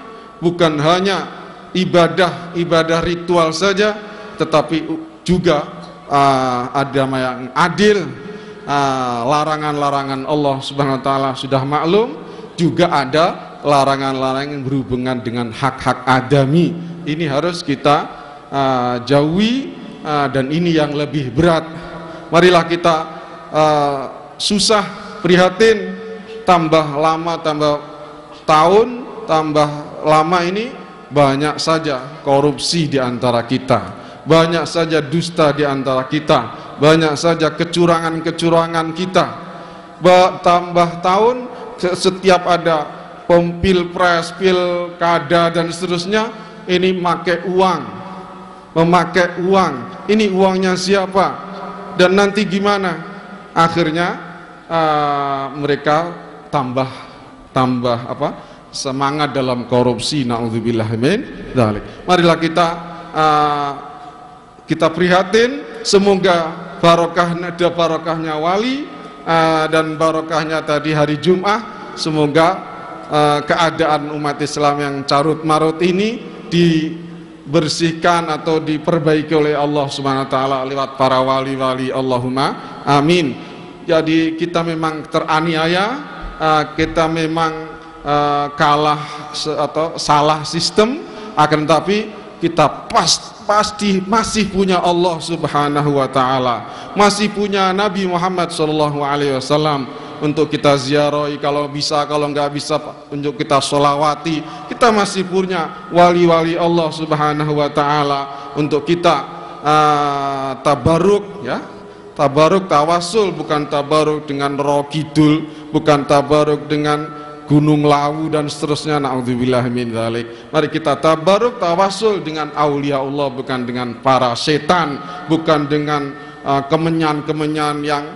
bukan hanya ibadah ritual saja, tetapi juga agama yang adil. Larangan-larangan Allah Subhanahu wa ta'ala sudah maklum, juga ada larangan-larangan yang berhubungan dengan hak-hak adami. Ini harus kita jauhi, dan ini yang lebih berat. Marilah kita susah, prihatin, tambah lama, tambah tahun, tambah lama ini banyak saja korupsi di antara kita, banyak saja dusta di antara kita, banyak saja kecurangan-kecurangan kita. Tambah tahun, setiap ada pilpres, pilkada dan seterusnya, ini memakai uang. Ini uangnya siapa? Dan nanti gimana? Akhirnya mereka tambah semangat dalam korupsi, naudzubillah min dzalik. Marilah kita prihatin, semoga barokahnya wali dan barokahnya tadi hari Jumat, semoga keadaan umat Islam yang carut marut ini dibersihkan atau diperbaiki oleh Allah Subhanahu wa ta'ala lewat para wali-wali, Allahumma amin. Jadi kita memang teraniaya, kita memang kalah atau salah sistem, akan tetapi kita pasti masih punya Allah Subhanahu wa ta'ala, masih punya Nabi Muhammad SAW untuk kita ziarahi, kalau bisa, kalau nggak bisa untuk kita sholawati. Kita masih punya wali-wali Allah Subhanahu wa ta'ala untuk kita tabaruk, ya, tabaruk, tawasul, bukan tabaruk dengan roh kidul, bukan tabaruk dengan Gunung Lawu dan seterusnya, naudzubillah min dzalik. Mari kita tabaruk tawasul dengan aulia Allah, bukan dengan para setan, bukan dengan kemenyan-kemenyan yang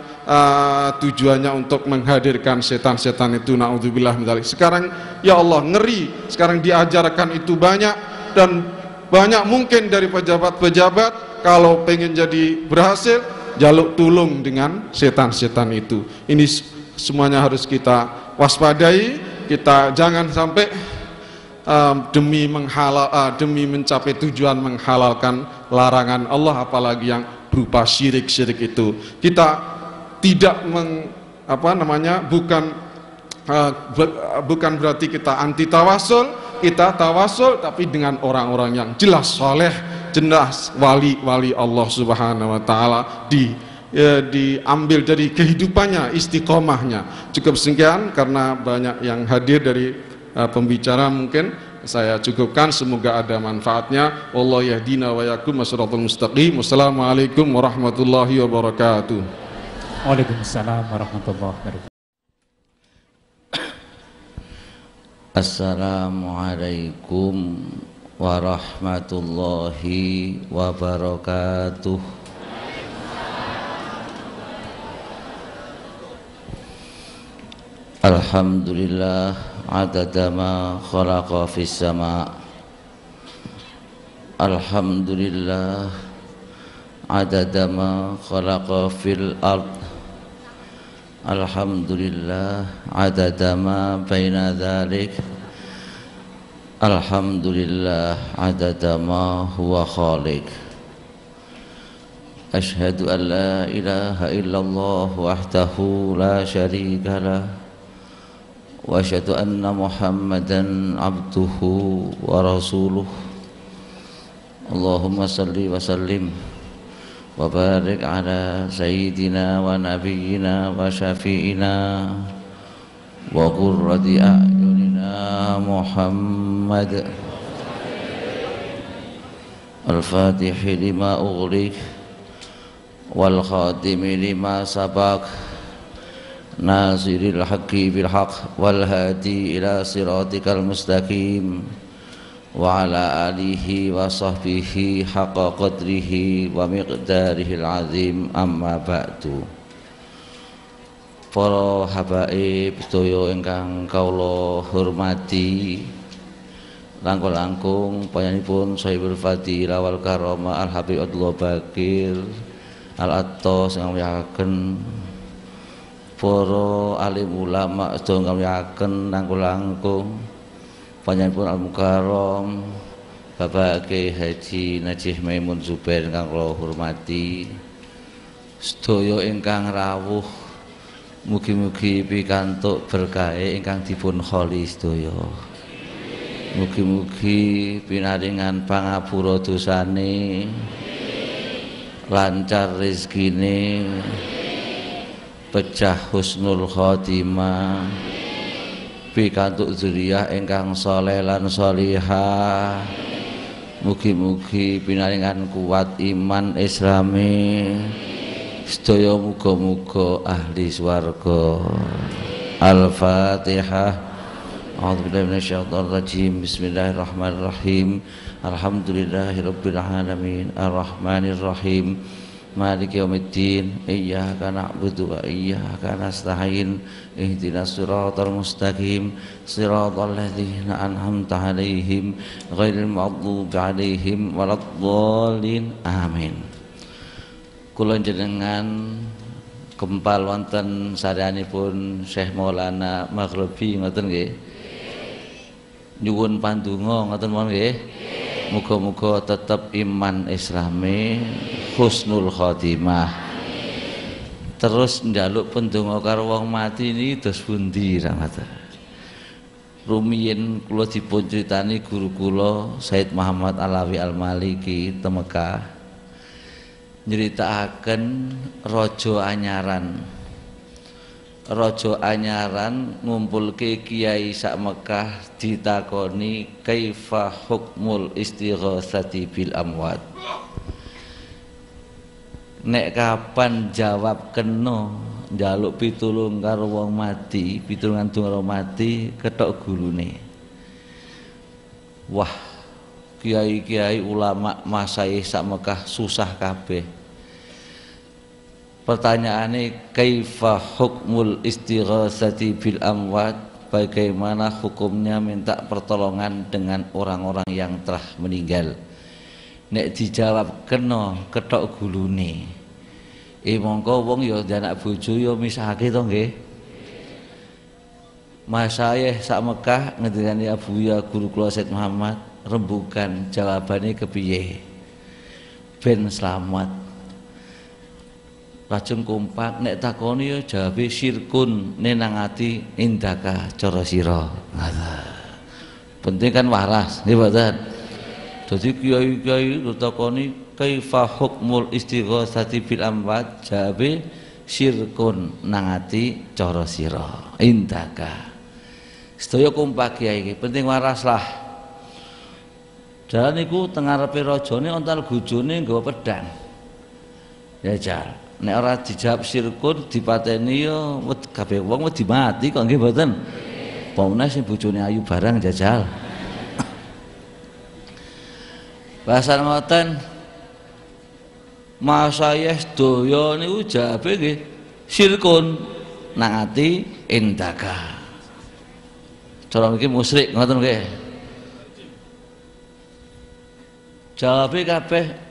tujuannya untuk menghadirkan setan-setan itu, naudzubillah min dzalik. Sekarang ya Allah ngeri, sekarang diajarkan itu banyak, dan banyak mungkin dari pejabat-pejabat kalau pengen jadi berhasil jaluk tulung dengan setan-setan itu. Ini semuanya harus kita waspadai. Kita jangan sampai demi mencapai tujuan menghalalkan larangan Allah, apalagi yang berupa syirik-syirik itu. Kita tidak bukan berarti kita anti tawasul, kita tawasul tapi dengan orang-orang yang jelas soleh, jelas wali-wali Allah Subhanahu wa taala, diambil dari kehidupannya, istiqomahnya. Cukup sekian karena banyak yang hadir dari pembicara, mungkin saya cukupkan. Semoga ada manfaatnya. Wallahu yahdina wa yakum wasiratal mustaqim. Wassalamualaikum warahmatullahi wabarakatuh. Waalaikumsalam warahmatullahi wabarakatuh. Assalamualaikum warahmatullahi wabarakatuh. Alhamdulillah adada ma khalaqa fis sama'. Alhamdulillah adada ma khalaqa fil ard. Alhamdulillah adada ma baina dhalik. Alhamdulillah adada ma huwa khaliq. Ashhadu an la ilaha illallah wahdahu la syarika lah, wa asyhadu anna Muhammadan abduhu wa rasuluh. Allahumma salli wa sallim wa barik ala sayyidina wa nabiyyina wa syafi'ina wa qurrati a'yunina Muhammad al-fatihi lima ughliq wal khatimi lima sabaq nasiril haqqi bil haqq wal hadi ila siratikal mustaqim wa ala alihi wa sahbihi haqqa qadrihi wa miqdarihil azim. Amma ba'du. Para habaib sedaya ingkang kawula hormati, langkung-langkung panjenenganipun Sahibul Fadilah wal Karamah Al Habib Abdullah Bakir Al Attos ingkang miyaken, para alim ulama sedaya ingkang miyaken, langkung-langkung panjenenganipun Al Mukarram Bapak Kiai Haji Najih Maimun Zubair ingkang kula hormati, sedaya ingkang rawuh mugi-mugi pikantuk berkah ingkang dipun kholi sedaya. Mugi-mugi pinaringan pangapura dosane, lancar rezekine, pecah husnul khotimah, pikantuk dzurriyyah ingkang saleh lan salihah. Mugi-mugi pinaringan kuat iman islami, sedaya muga-muga ahli swarga. Al-Fatihah. A'udzubillahi minasyaitonir rajim. Bismillahirrahmanirrahim. Alhamdulillahirabbil alamin. Arrahmanir rahim. Maliki yaumiddin. Iyyaka na'budu wa iyyaka nasta'in. Ihdinas siratal mustaqim. Siratal ladzina an'amta 'alaihim ghairil maghdubi 'alaihim waladdallin. Amin. Kula njenengan kempal wonten saryanipun Syekh Maulana Maghribi ngoten nggih. Nyuwun pandonga ngoten mawon nggih. Muga-muga tetep iman islami, husnul khotimah. Terus njaluk pendonga karo wong mati niki dos pundi ngoten. Rumiyin kula dipun critani guru kula Said Muhammad Alawi Al-Maliki te Mekah nyeritakaken raja anyaran. Raja anyaran ngumpulke kiai sak Mekah ditakoni kaifa hukmul istighosati bil amwat. Nek kapan jawab kena njaluk pitulung karo wong mati, pitulungan karo mati ketok gulune. Wah, kiai-kiai ulama masaih sak Mekah susah kabeh. Pertanyaane kaifa hukmul istighasati bil amwat, bagaimana hukumnya minta pertolongan dengan orang-orang yang telah meninggal. Nek dijawab kena ketok gulune, mongko wong ya anak bojo ya misahake to nggih. Masaih sak Mekah ngendikane Abuya guru kula Said Muhammad, rembugan jawabane kepiye ben selamat. Lajeng kompak nek takoni ya jawabe syirkun nenangati indaka cara sira. Penting kan waras, nggih mboten. Dadi kiai-kiai takoni kaifa hukmul istighasati bil amwat, jawabe syirkun nangati cara sira indaka. Sedaya kompak kiai iki penting waras lah. Jalan niku teng ngarepe rajane ontal gujone nggawa pedang. Ya jal. Nek ora dijawab syirkun dipateni ya kabeh wong wedi mati kok nggih mboten. Pomene sing bojone ayu barang jajal. Bahasa ngoten masayeh sedaya niku jawabe nggih syirkun nang ati indaka. Cara iki musyrik ngoten nggih. Jawabe kabeh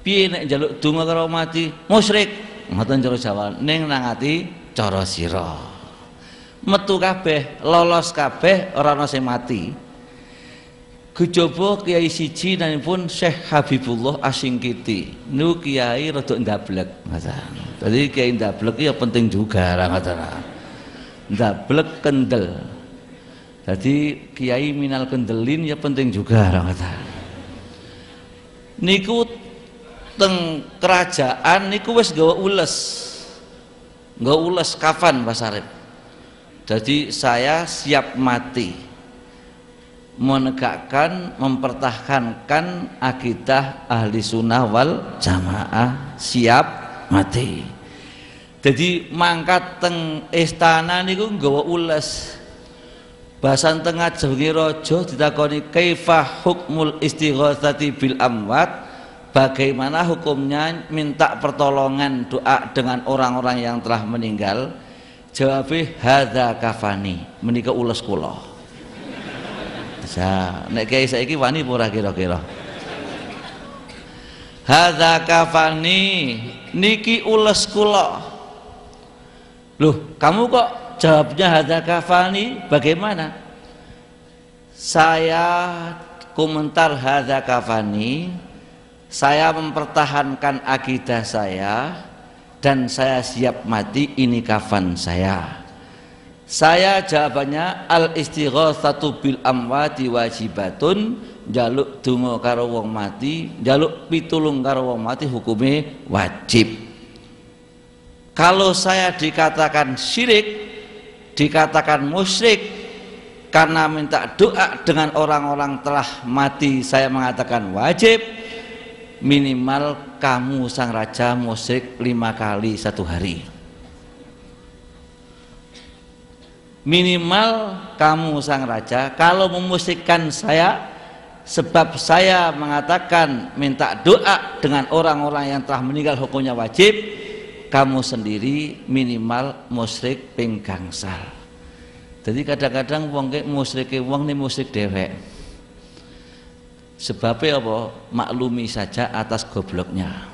piye nek njaluk donga karo mati musyrik ngoten cara Jawa ning nang ati cara sira metu kabeh lolos kabeh ora ana sing mati. Kejaba kiai siji namipun Syekh Habibullah Asingkiti niku kiai rada ndablek ngoten. Dadi kiai ndablek ya penting juga ra ngoten. Ndablek kendel. Dadi kiai minal kendelin ya penting juga ra ngoten. Niku teng kerajaan niku wis nggawa ules kafan Mas Arif. Jadi saya siap mati menegakkan mempertahankan akidah ahli sunnah wal jamaah, siap mati. Jadi mangkat teng istana niku nggawa ules. Bahasan tengah jenenge raja ditakoni kaifa hukmul istighasati bil amwat, bagaimana hukumnya minta pertolongan doa dengan orang-orang yang telah meninggal. Jawabnya hadza kafani, menika ules kula. Bisa nek kiai saiki wani ora kira-kira. Hadza kafani, niki ules kula. Loh, kamu kok jawabnya hadza kafani, bagaimana? Saya komentar hadza kafani, saya mempertahankan akidah saya dan saya siap mati, ini kafan saya. Saya jawabannya al istighatsatu bil amwati wajibatun, njaluk donga karo wong mati, njaluk pitulung karo wong mati hukume wajib. Kalau saya dikatakan syirik, dikatakan musyrik karena minta doa dengan orang-orang telah mati, saya mengatakan wajib. Minimal kamu sang raja musyrik 5 kali 1 hari. Minimal kamu sang raja kalau memusyikkan saya, sebab saya mengatakan minta doa dengan orang-orang yang telah meninggal hukumnya wajib, kamu sendiri minimal musyrik ping gangsal. Jadi kadang-kadang wong ke musyrike wong ni musyrik dhewek. Sebabnya apa? Maklumi saja atas gobloknya.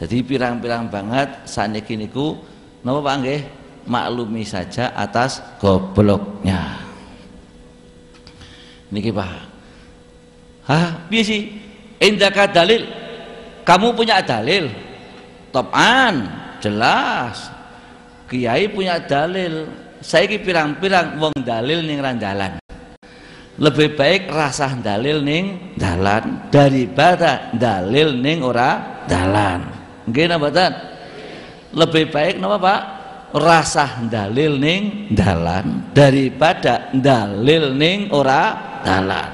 Jadi pirang-pirang banget saniki niku napa Pak nggih? Maklumi saja atas gobloknya. Niki Pak. Hah, piye sih? Indaka dalil. Kamu punya dalil? Topan, jelas. Kiai punya dalil. Saiki pirang-pirang wong dalil ning randalan. Lebih baik rasah dalil ning dalan daripada dalil ning ora dalan. Nggih napa mboten? Lebih baik napa Pak? Rasah dalil ning dalan daripada dalil ning ora dalan.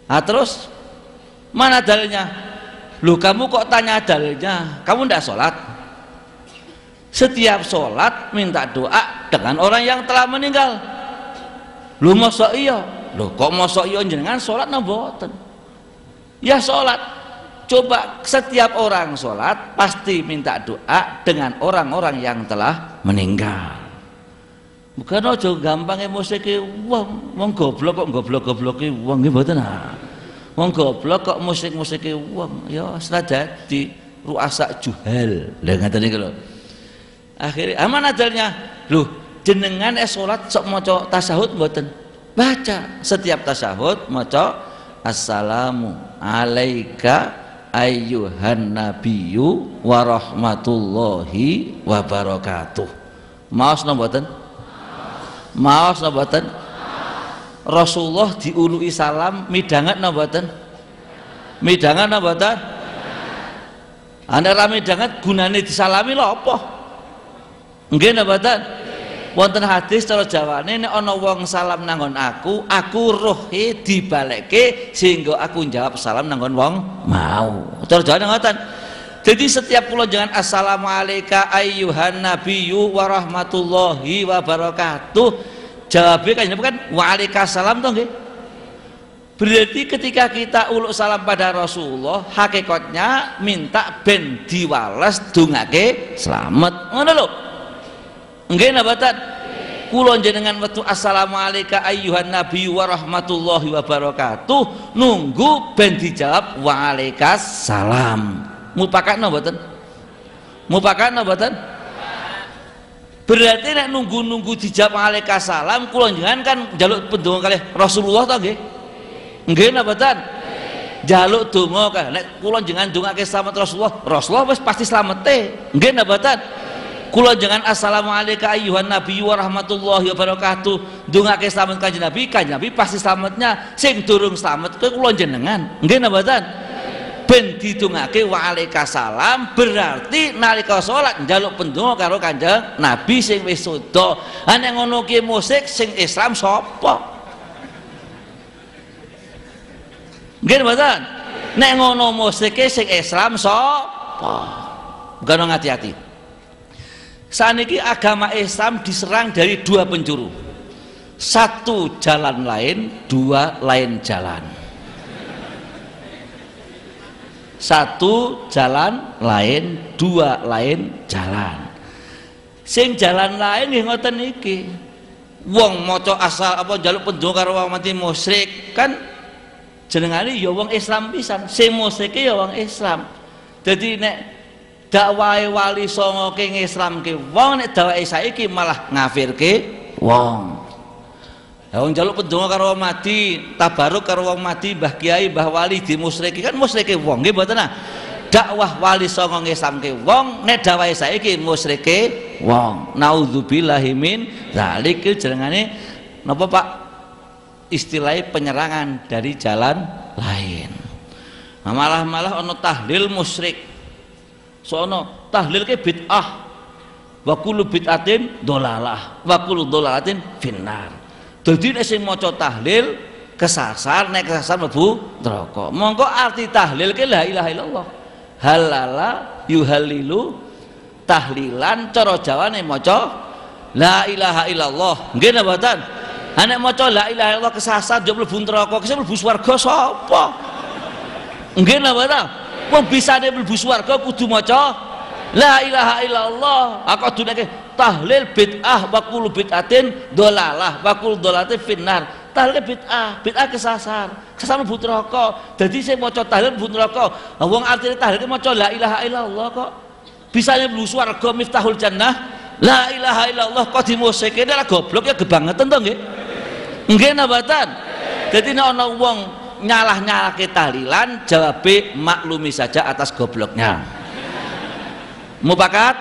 Ah terus mana dalilnya? Loh kamu kok tanya dalilnya? Kamu ndak sholat? Setiap sholat minta doa dengan orang yang telah meninggal. Lu mosok iya? Loh kok mosok iya jenengan sholat mboten? Ya sholat. Coba setiap orang sholat pasti minta doa dengan orang-orang yang telah meninggal. Bukan aja gampang musike wong, wong goblok kok goblok-gobloke wong nggih mboten ah. Wong goblok kok musik-musike wong, ya senadadi ruasa juhal. Lah ngaten iki lho. Akhirnya aman adalnya, loh jenengan sholat sok maca tasyahud mboten? Baca setiap tasyahud maca assalamu alaika ayyuhan nabiyyu wa rahmatullahi wa barakatuh. Maos napa mboten? Maos napa mboten? Rasulullah diului salam midanget napa mboten? Midanget napa mboten? Ana ra midanget gunane disalami lho apa? Nggih napa mboten? Wonten hadis cara Jawane nek ana wong salam nanggon aku ruhe dibalekke sehingga aku jawab salam nanggon wong mau. Cara Jawane ngoten. Jadi setiap kula jangan assalamu alayka ayyuhan nabiyyu wa rahmatullahi wa barakatuh. Jawabnya kan waalaikumsalam toh nggih. Berarti ketika kita uluk salam pada Rasulullah, hakikatnya minta ben diwales dongake selamat. Ngono lho. Nggih napa mboten? Kula jenengan wetu assalamu alayka ayyuhan nabiyyu wa rahmatullahi wa barakatuh, nunggu ben dijawab waalaikumsalam. Mupakatna mboten? Mupakatna mboten? Berarti nek nunggu-nunggu dijawab waalaikumsalam, kula jenengan kan njaluk pendonga kalih Rasulullah ta nggih? Nggih napa mboten? Njaluk donga kalih nek kula jenengan ndongake selamat Rasulullah wis pasti slamete. Nggih napa mboten? Kula jangan assalamu alayka ayyuhan nabiyyu wa rahmatullahi wa barakatuh ndongake selamat kanjeng Nabi pasti selamatnya. Sing durung slamet kula jenengan. Nggih napa mboten? Ben didongake waalaikumsalam berarti nalika salat njaluk pendonga karo kanjeng Nabi sing wis seda. Ha nek ngono ki musik sing Islam sapa? Nggih mboten? Nek ngono musike sing Islam sapa? Bukan hati-hati. Saniki agama Islam diserang dari dua penjuru. Satu jalan lain, dua lain jalan. Satu jalan lain, dua lain jalan. Sing jalan lain nggih ngoten niki. Wong maca asal apa njaluk pendonga karo wong mati musyrik kan jenengane ya wong Islam pisan. Sing musyrike ya wong Islam. Dadi nek dakwahe wali songo ke ngislamke wong, nek dakwahe saiki malah ngafirke wong. Lah wong njaluk pendonga karo wong mati, tabaruk karo wong mati, Mbah Kiai, Mbah Wali dimusyriki kan musyrike wong nggih mboten ah. Dakwah wali songo ngislamke wong, nek dakwahe saiki musyrike wong. Nauzubillahi min zalik jenengane napa Pak? Istilahnya penyerangan dari jalan lain. Nah, malah ana tahlil musyrik. Sono tahlil ke bid'ah, wa kullu bid'atin dolalah, wa kullu dolalatin finnar. Dadi nek sing maca tahlil kesasar, nek kesasar mlebu neraka. Monggo arti tahlil ke la ilaha illallah. Halala yuhalilu tahlilan, cara Jawane maca la ilaha illallah. Nggih napa mboten? Ha nek maca la ilaha illallah kesasar yo mlebu neraka, kesem mlebu swarga sapa? Nggih napa mboten? Wong bisane mlebu swarga kudu maca la ilaha illallah. Aku dunake tahlil bid'ah wa kullu bid'atin dolalah wa kullu dolalatin finnar. Tahlil bid'ah kesasar mlebu neraka. Dadi sing maca tahlil mlebu neraka. Wong artine tahlil maca la ilaha illallah kok bisane mlebu swarga miftahul jannah. La ilaha illallah kok dimusyike nek goblok ya gebangetan to nggih. Nggih napa mboten? Dadi nek ana wong nyalah-nyalahke tahlilan, jawabe maklumi saja atas gobloknya. Mupakat?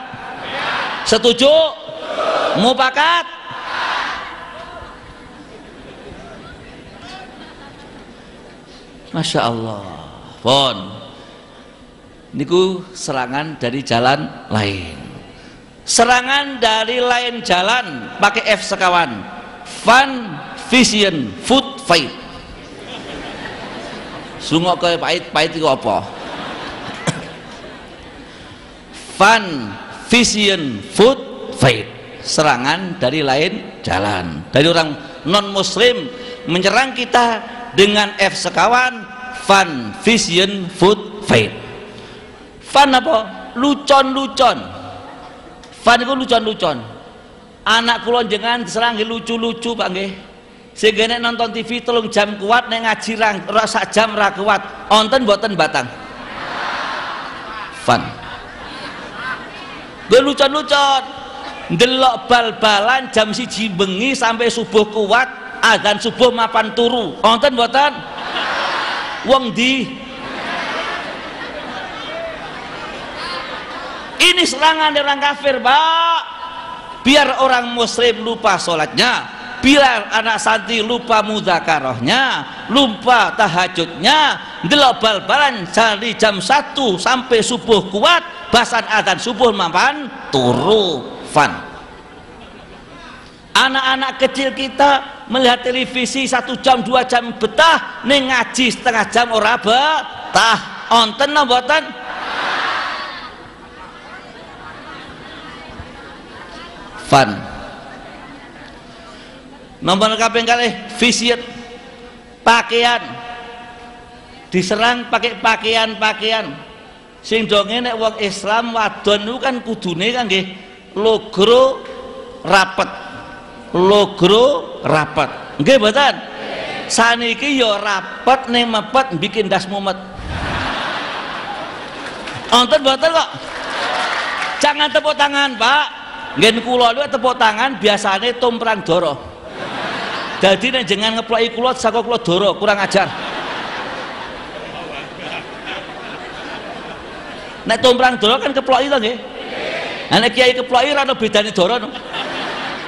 Setuju? Mupakat? Masya Allah. Pon niku serangan dari jalan lain. Serangan dari lain jalan pakai F sekawan. Fun, vision, food, fight. Sungguh kaya pahit itu apa? Fun, vision food fight, serangan dari lain jalan, dari orang non muslim menyerang kita dengan F sekawan, fun vision food fight. Fun apa? Lucon-lucon. Fun itu lucon-lucon. Anak kula jenengan diserang lucu-lucu Pak nggih. Sehingga nek nonton TV 3 jam kuat, nek ngaji sak jam ra kuat. Onten mboten batang. Fun. Gue lucon-lucon. Ndelok bal-balan jam 1 bengi sampai subuh kuat, azan subuh mapan turu. Onten mboten? Wong di ini serangan dari orang kafir, Pak. Biar orang muslim lupa sholatnya, biar anak santri lupa mudzakarahnya, lupa tahajudnya, ndelok bal-balan dari jam 1 sampai subuh kuat, basan adzan subuh mapan turu. Fun. Anak-anak kecil kita melihat televisi 1 jam 2 jam betah, ning ngaji setengah jam ora betah. Onten napa mboten? Fun. Nomor kaping kalih vision, pakaian. Diserang pakai pakaian-pakaian. Sing donge nek wong Islam wadon niku kan kudune kan nggih logro rapet. Logro rapet. Nggih mboten? Saniki ya rapet ning mepet bikin das mumet. Onten mboten kok. Jangan tepuk tangan, Pak. Ngen kula niku tepuk tangan biasane tumprang doro. Dadi nek jenengan ngeploki kula saka kula doro, kurang ajar. Nek tumprang doro kan keploki to nggih. Nek kiai keploki ora ono bedane doro no.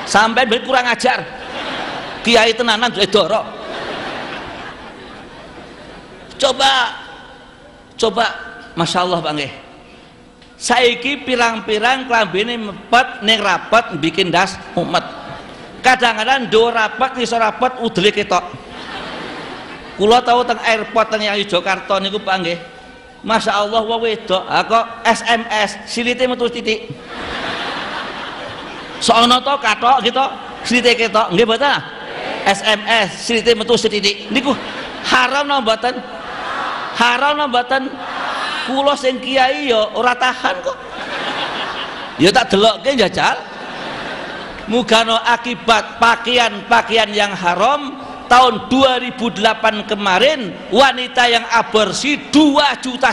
Sampai kurang ajar. Kiai tenanan doro. Coba Masya Allah Pak nggih. Saiki pirang-pirang klambine mepet ning rapet bikin das umet. Kadang-kadang do rapet iso rapet udele ketok. Kula tau teng airport teng Yogyakarta niku Pak nggih. Masya Allah wong wedok kok SMS silite metu titik. Soalnya to katok gitu silite ketok nggih mboten? SMS silite metu titik. Niku haram napa mboten? Haram napa mboten? Kula sing kiai ya ora tahan kok. Ya tak delokke jajal. Mugano akibat pakaian-pakaian yang haram tahun 2008 kemarin wanita yang aborsi 2,5 juta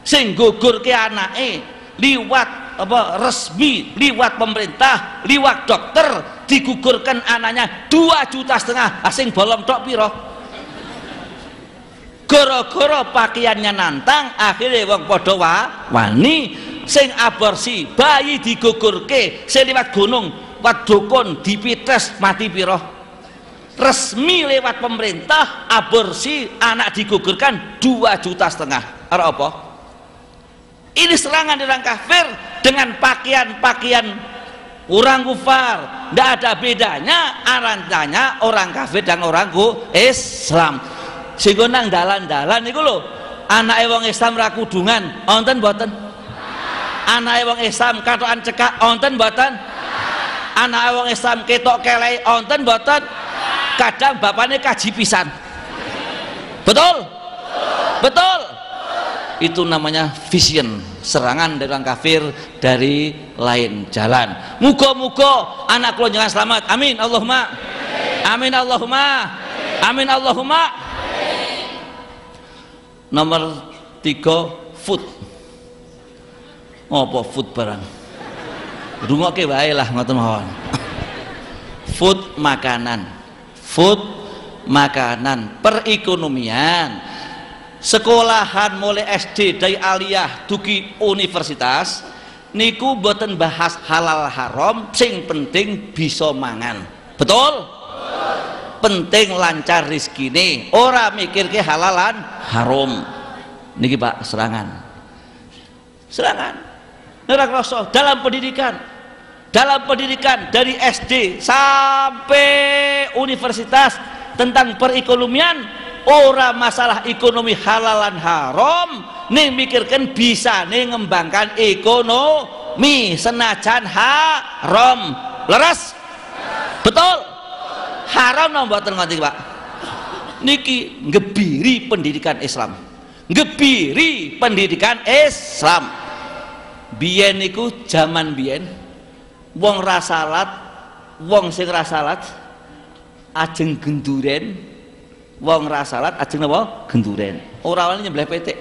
sing gugurke anake liwat apa resmi, liwat pemerintah, liwat dokter digugurkan anaknya 2,5 juta. Sing bolong tok piro? Gara-gara pakaiannya nantang akhirnya wong padha wani. Sing aborsi bayi digugurke, sing liwat gunung wat dukun dipites mati piro? Resmi lewat pemerintah aborsi anak digugurkan 2,5 juta. Arep apa? Ini serangan orang kafir dengan pakaian-pakaian orang kufar. Tidak ada bedanya arantanya orang kafir dan orang Islam. Sehingga nang dalan-dalan niku lho, anake wong Islam ra kudungan, wonten mboten? Anake wong Islam katokan cekak, wonten mboten? Anake wong Islam ketok kelei, wonten mboten? Kadang bapaknya kaji pisan. Betul? Betul? Itu namanya vision, serangan dari orang kafir dari lain jalan. Muga-muga anak kula jangan selamat. Amin Allahumma. Amin Allahumma. Amin Allahumma. Nomor 3 food. Apa food barang? Rungokke wae lah ngoten mawon. Food makanan. Food makanan, perekonomian. Sekolahan mulai SD dari aliyah dugi universitas niku boten bahas halal haram, sing penting bisa mangan. Betul? Penting lancar rizkine, ora mikir ke halalan haram. Niki Pak, serangan nera kroso dalam pendidikan dari SD sampai universitas tentang perekonomian ora masalah ekonomi halalan haram, ning mikirkan bisa ning ngembangkan ekonomi senajan haram. Leres? Betul? Haram napa mboten ngoten Pak? Niki ngebiri pendidikan Islam. Ngebiri pendidikan Islam. Biyen niku zaman biyen wong ra salat, wong sing ra salat ajeng genduren, wong ra salat ajeng napa? Genduren. Ora wani nyembelih pitik.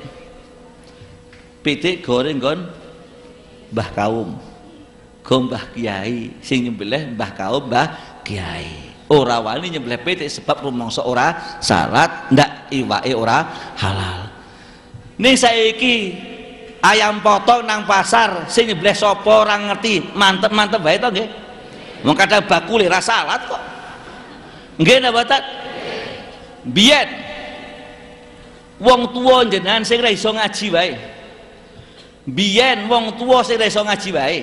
Pitik goreng nggon mbah kaum. Go mbah kiai, sing nyembelih mbah kaum mbah kiai. Ora wani nyembelih pitik sebab rumangsa ora salat, ndak iwake ora halal. Ning saiki ayam potong nang pasar sing nyembelih sapa ora ngerti, mantep-mantep wae to nggih. Wong kadang bakule ra salat kok. Nggih napa mboten? Biyen wong tuwa jenengan sing ra iso ngaji wae. Biyen wong tuwa sing ra iso ngaji wae.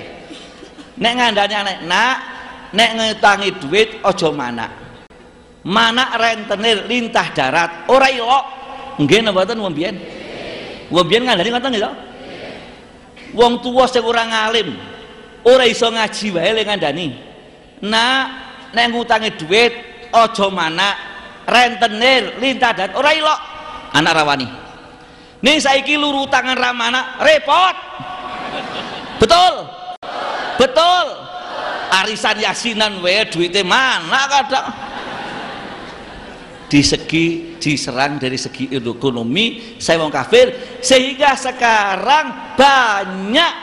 Nek ngandani anak, nak, nek ngutangi duit aja manak. Manak rentenir lintah darat, ora ilok. Nggih napa mboten wong biyen? Wong biyen ngandani ngoten nggih to? Wong tuwa sing ora ngalim, ora iso ngaji wae le ngandani. Nak, nek ngutangi duit aja manak, rentenir lintah darat, ora ilok. Anak rawani. Ning saiki luru tangan ra manak, repot. Betul? Betul. Arisan yasinan wae duite mana kadang. Diserang dari segi ekonomi saya wong kafir, sehingga sekarang banyak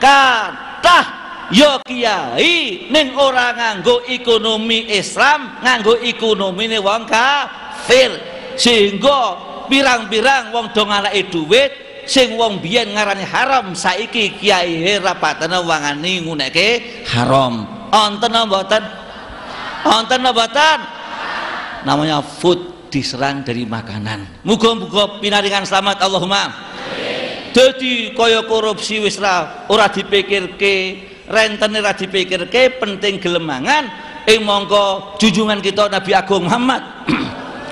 kathah ya kiai ning ora nganggo ekonomi Islam, nganggo ekonomine wong kafir, sehingga pirang-pirang wong do ngalake dhuwit sing wong biyen ngarani haram, saiki kiai rapatana wangani ngunekke haram. Onten napa mboten? Onten napa mboten? Namanya food, diserang dari makanan. Muga-muga pinaringan selamat Allahumma. Jadi kaya korupsi wis ora dipikirke, rentene ora dipikirke, penting gelemangan. Monggo junjungan kita Nabi Agung Muhammad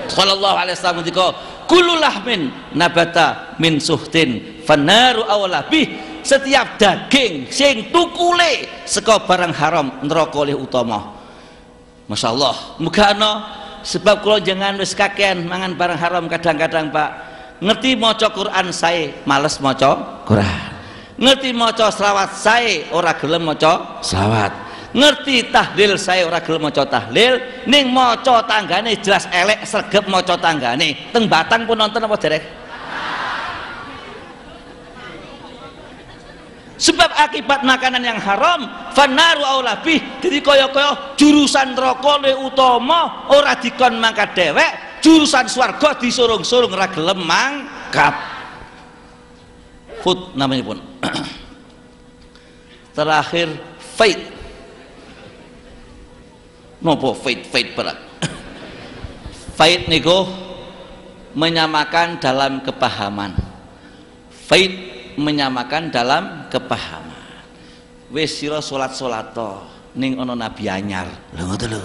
sallallahu alaihi wasallam dika kullu lahmin nabata min suhtin fanaru awlabih. Setiap daging sing tukule saka barang haram neraka luwih utama. Masyaallah, muga ana sebab kula jangan wis kakean mangan barang haram kadang-kadang Pak. Ngerti maca Quran sae, males maca Quran. Ngerti maca selawat sae, ora gelem maca selawat. Ngerti tahlil sae, ora gelem maca tahlil, ning maca tanggane jelas elek sregep maca tanggane. Teng Batang pun nonton apa derek? Sebab akibat makanan yang haram fanaru aulabih, jadi kaya-kaya jurusan neraka luwih utama, ora dikon mangkat dhewek, jurusan swarga disurung-surung ora gelem mangkat. Food namanya pun. Terakhir faith. Nopo faith berat. Faith niku menyamakan dalam kepahaman. Faith menyamakan dalam kepahaman. Wis sira salat-salat ning ana nabi anyar. Lho ngoten lho.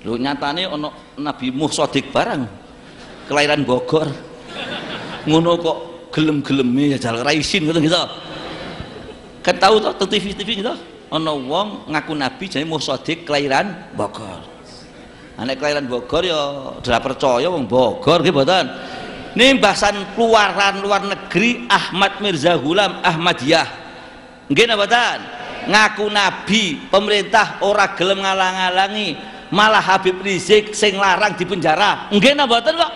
Lho nyatane ana Nabi Muh Shadiq barang kelahiran Bogor. Ngono kok gelem-geleme ya jal raisin ngoten gitu. Kan tahu to TV gitu. Ana wong ngaku nabi jenenge Muh Shadiq kelahiran Bogor. Anek kelahiran Bogor ya ora percaya wong Bogor nggih mboten. Ini bahasan keluaran luar negeri Ahmad Mirza Ghulam Ahmadiyah. Nggih napa mboten? Ngaku nabi, pemerintah ora gelem ngalang-alangi, malah Habib Rizik sing larang di penjara. Nggih napa mboten kok?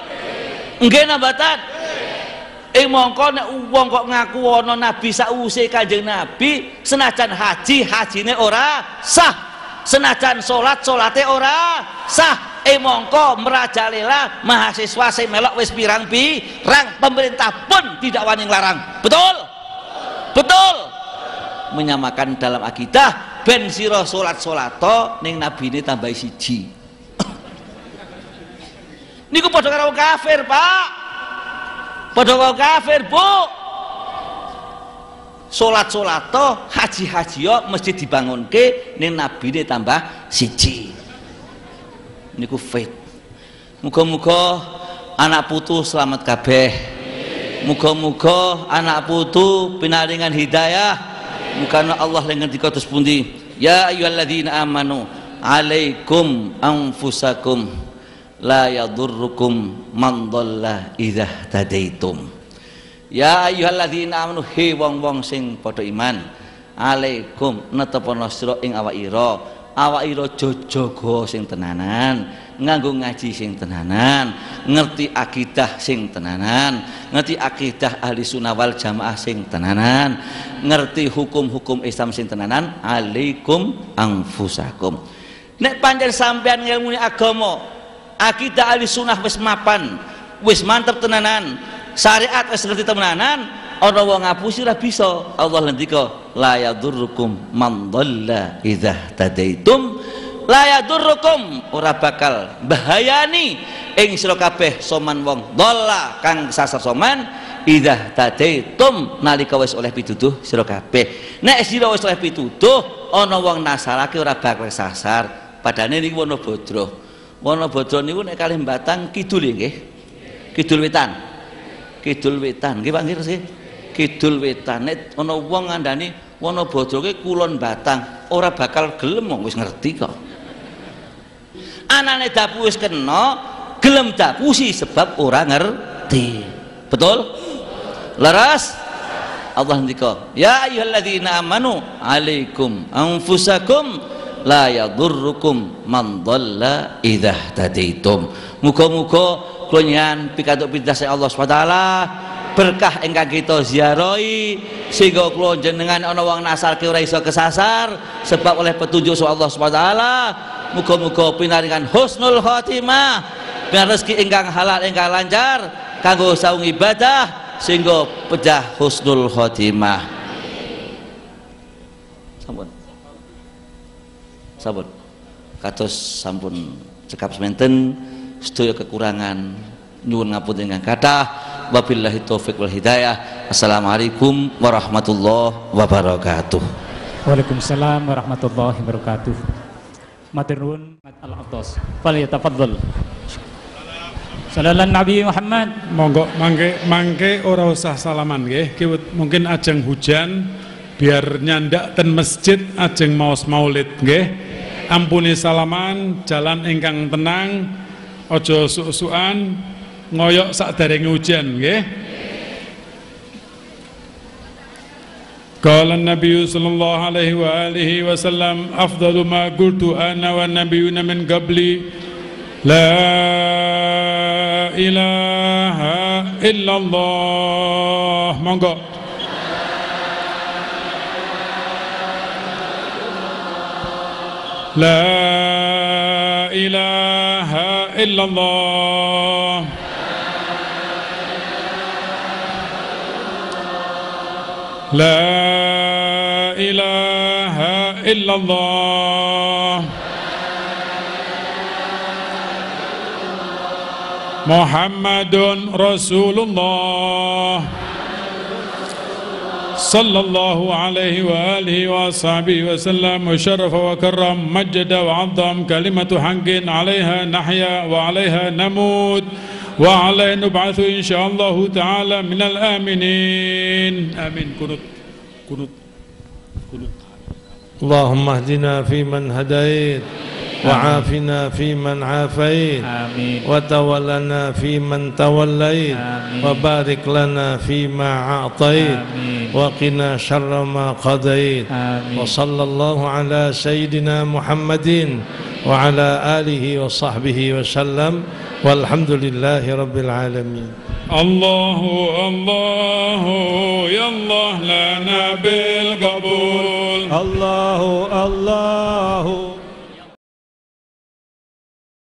Nggih napa mboten? Mongko nek wong kok ngaku ana nabi sakwise Kanjeng Nabi, senajan haji hajine ora sah, senajan salate ora sah. Mongko merajalela mahasiswa sing melok wis pirang-pirang, pemerintah pun tidak wani nglarang. Betul? Betul. Menyamakan dalam akidah ben sira salat-salato ning nabine tambah siji. Niku padha karo kafir, Pak. Padha karo kafir, Bu. Salat-salato, haji-hajiyo mesti dibangunke ning nabine tambah siji. Niku faith. Muga-muga anak putu selamat kabeh. Muga-muga anak putu pinaringan hidayah. Mukana Allah lengan dikotos pundi. Ya ayyuhalladzina amanu alaikum anfusakum la yadurrukum man dhalla idza tadaitum. Ya ayyuhalladzina amanu he wong-wong sing padha iman alaikum netepana sira ing awak ira jaga sing tenanan, nganggo ngaji sing tenanan, ngerti akidah sing tenanan, ngerti akidah ahli sunnah wal jamaah sing tenanan, ngerti hukum-hukum Islam sing tenanan. Alaikum anfusakum. Nek pancen sampean ngilmuni agama, akidah ahli sunnah wis mapan, wis mantep tenanan, syariat wis ngerti tenanan, ana wong ngapusi ora bisa. Allah ngendika la yadurrukum man dhalla idza tadaitum. La yadurrukum ora bakal bahayani ing sira kabeh soman wong dhalla kang sasar soman idza tadaitum nalika wis oleh pituduh sira kabeh. Nek sira wis oleh pituduh ana wong nasarake ora bakal sasar. Padane niku Wonobodro. Wonobodro niku nek kalih Batang kidul nggih. Kidul wetan. Kidul wetan nggih Pak nggih. Kidul wetan nek ana wong ngandani Wonobodro ki kulon Batang ora bakal gelem wong wis ngerti kok. Anane dapu wis kena gelem dapusi sebab ora ngerti. Betul? Leres? Allah ngendika, ya ayyuhalladzina amanu alaikum anfusakum la yadurrukum man dhalla idza tadaitum. Muga-muga kula nyen pikantuk pitados Allah Subhanahu wa taala berkah ingkang kita ziarahi sehingga kula jenengan ana wong nasarke ora iso kesasar sebab oleh petunjuk Allah Subhanahu wa taala. Muga-muga pinaringan husnul khotimah, rezeki ingkang halal ingkang lancar kanggo saung ibadah sehingga pejah husnul khotimah. Sampun kados sampun cekap semanten sedaya kekurangan nyuwun ngapunten ingkang kathah. Wabillahi taufik wal hidayah. Assalamualaikum warahmatullahi wabarakatuh. Waalaikumsalam warahmatullahi wabarakatuh. Matur nuwun al-Atas. Falyatafaddal. Sallallahu Nabi Muhammad. Monggo mangke ora usah salaman nggih. Mungkin ajeng hujan biar nyandak ten masjid ajeng maos maulid nggih. Ampuni salaman, jalan ingkang tenang, ojo suk-sukan, ngoyok sakderenge hujan nggih. Qala an-nabiy sallallahu alaihi wa alihi wasallam afdalu ma qultu ana wan nabiyyuna min qabli la ilaha illallah. Monggo. La ilaha illallah. La ilaha illallah. Muhammadun Rasulullah sallallahu alaihi wa alihi wa sahbihi wa sallam wa syarafa wa karram majjada wa azam kalimatu haqqin alaiha nahya wa alaiha namut wa alaiha nub'atsu insyaallah ta'ala minal aminin. Amin. Kunut. Allahumma hdina fi man hadait وعافنا فيمن عافيت وتولنا فيمن توليت وبارك لنا فيما أعطيت وقنا شر ما قضيت وصلى الله على سيدنا محمد وعلى آله وصحبه وسلم والحمد لله رب العالمين. الله الله يا الله لنا بالقبول. الله الله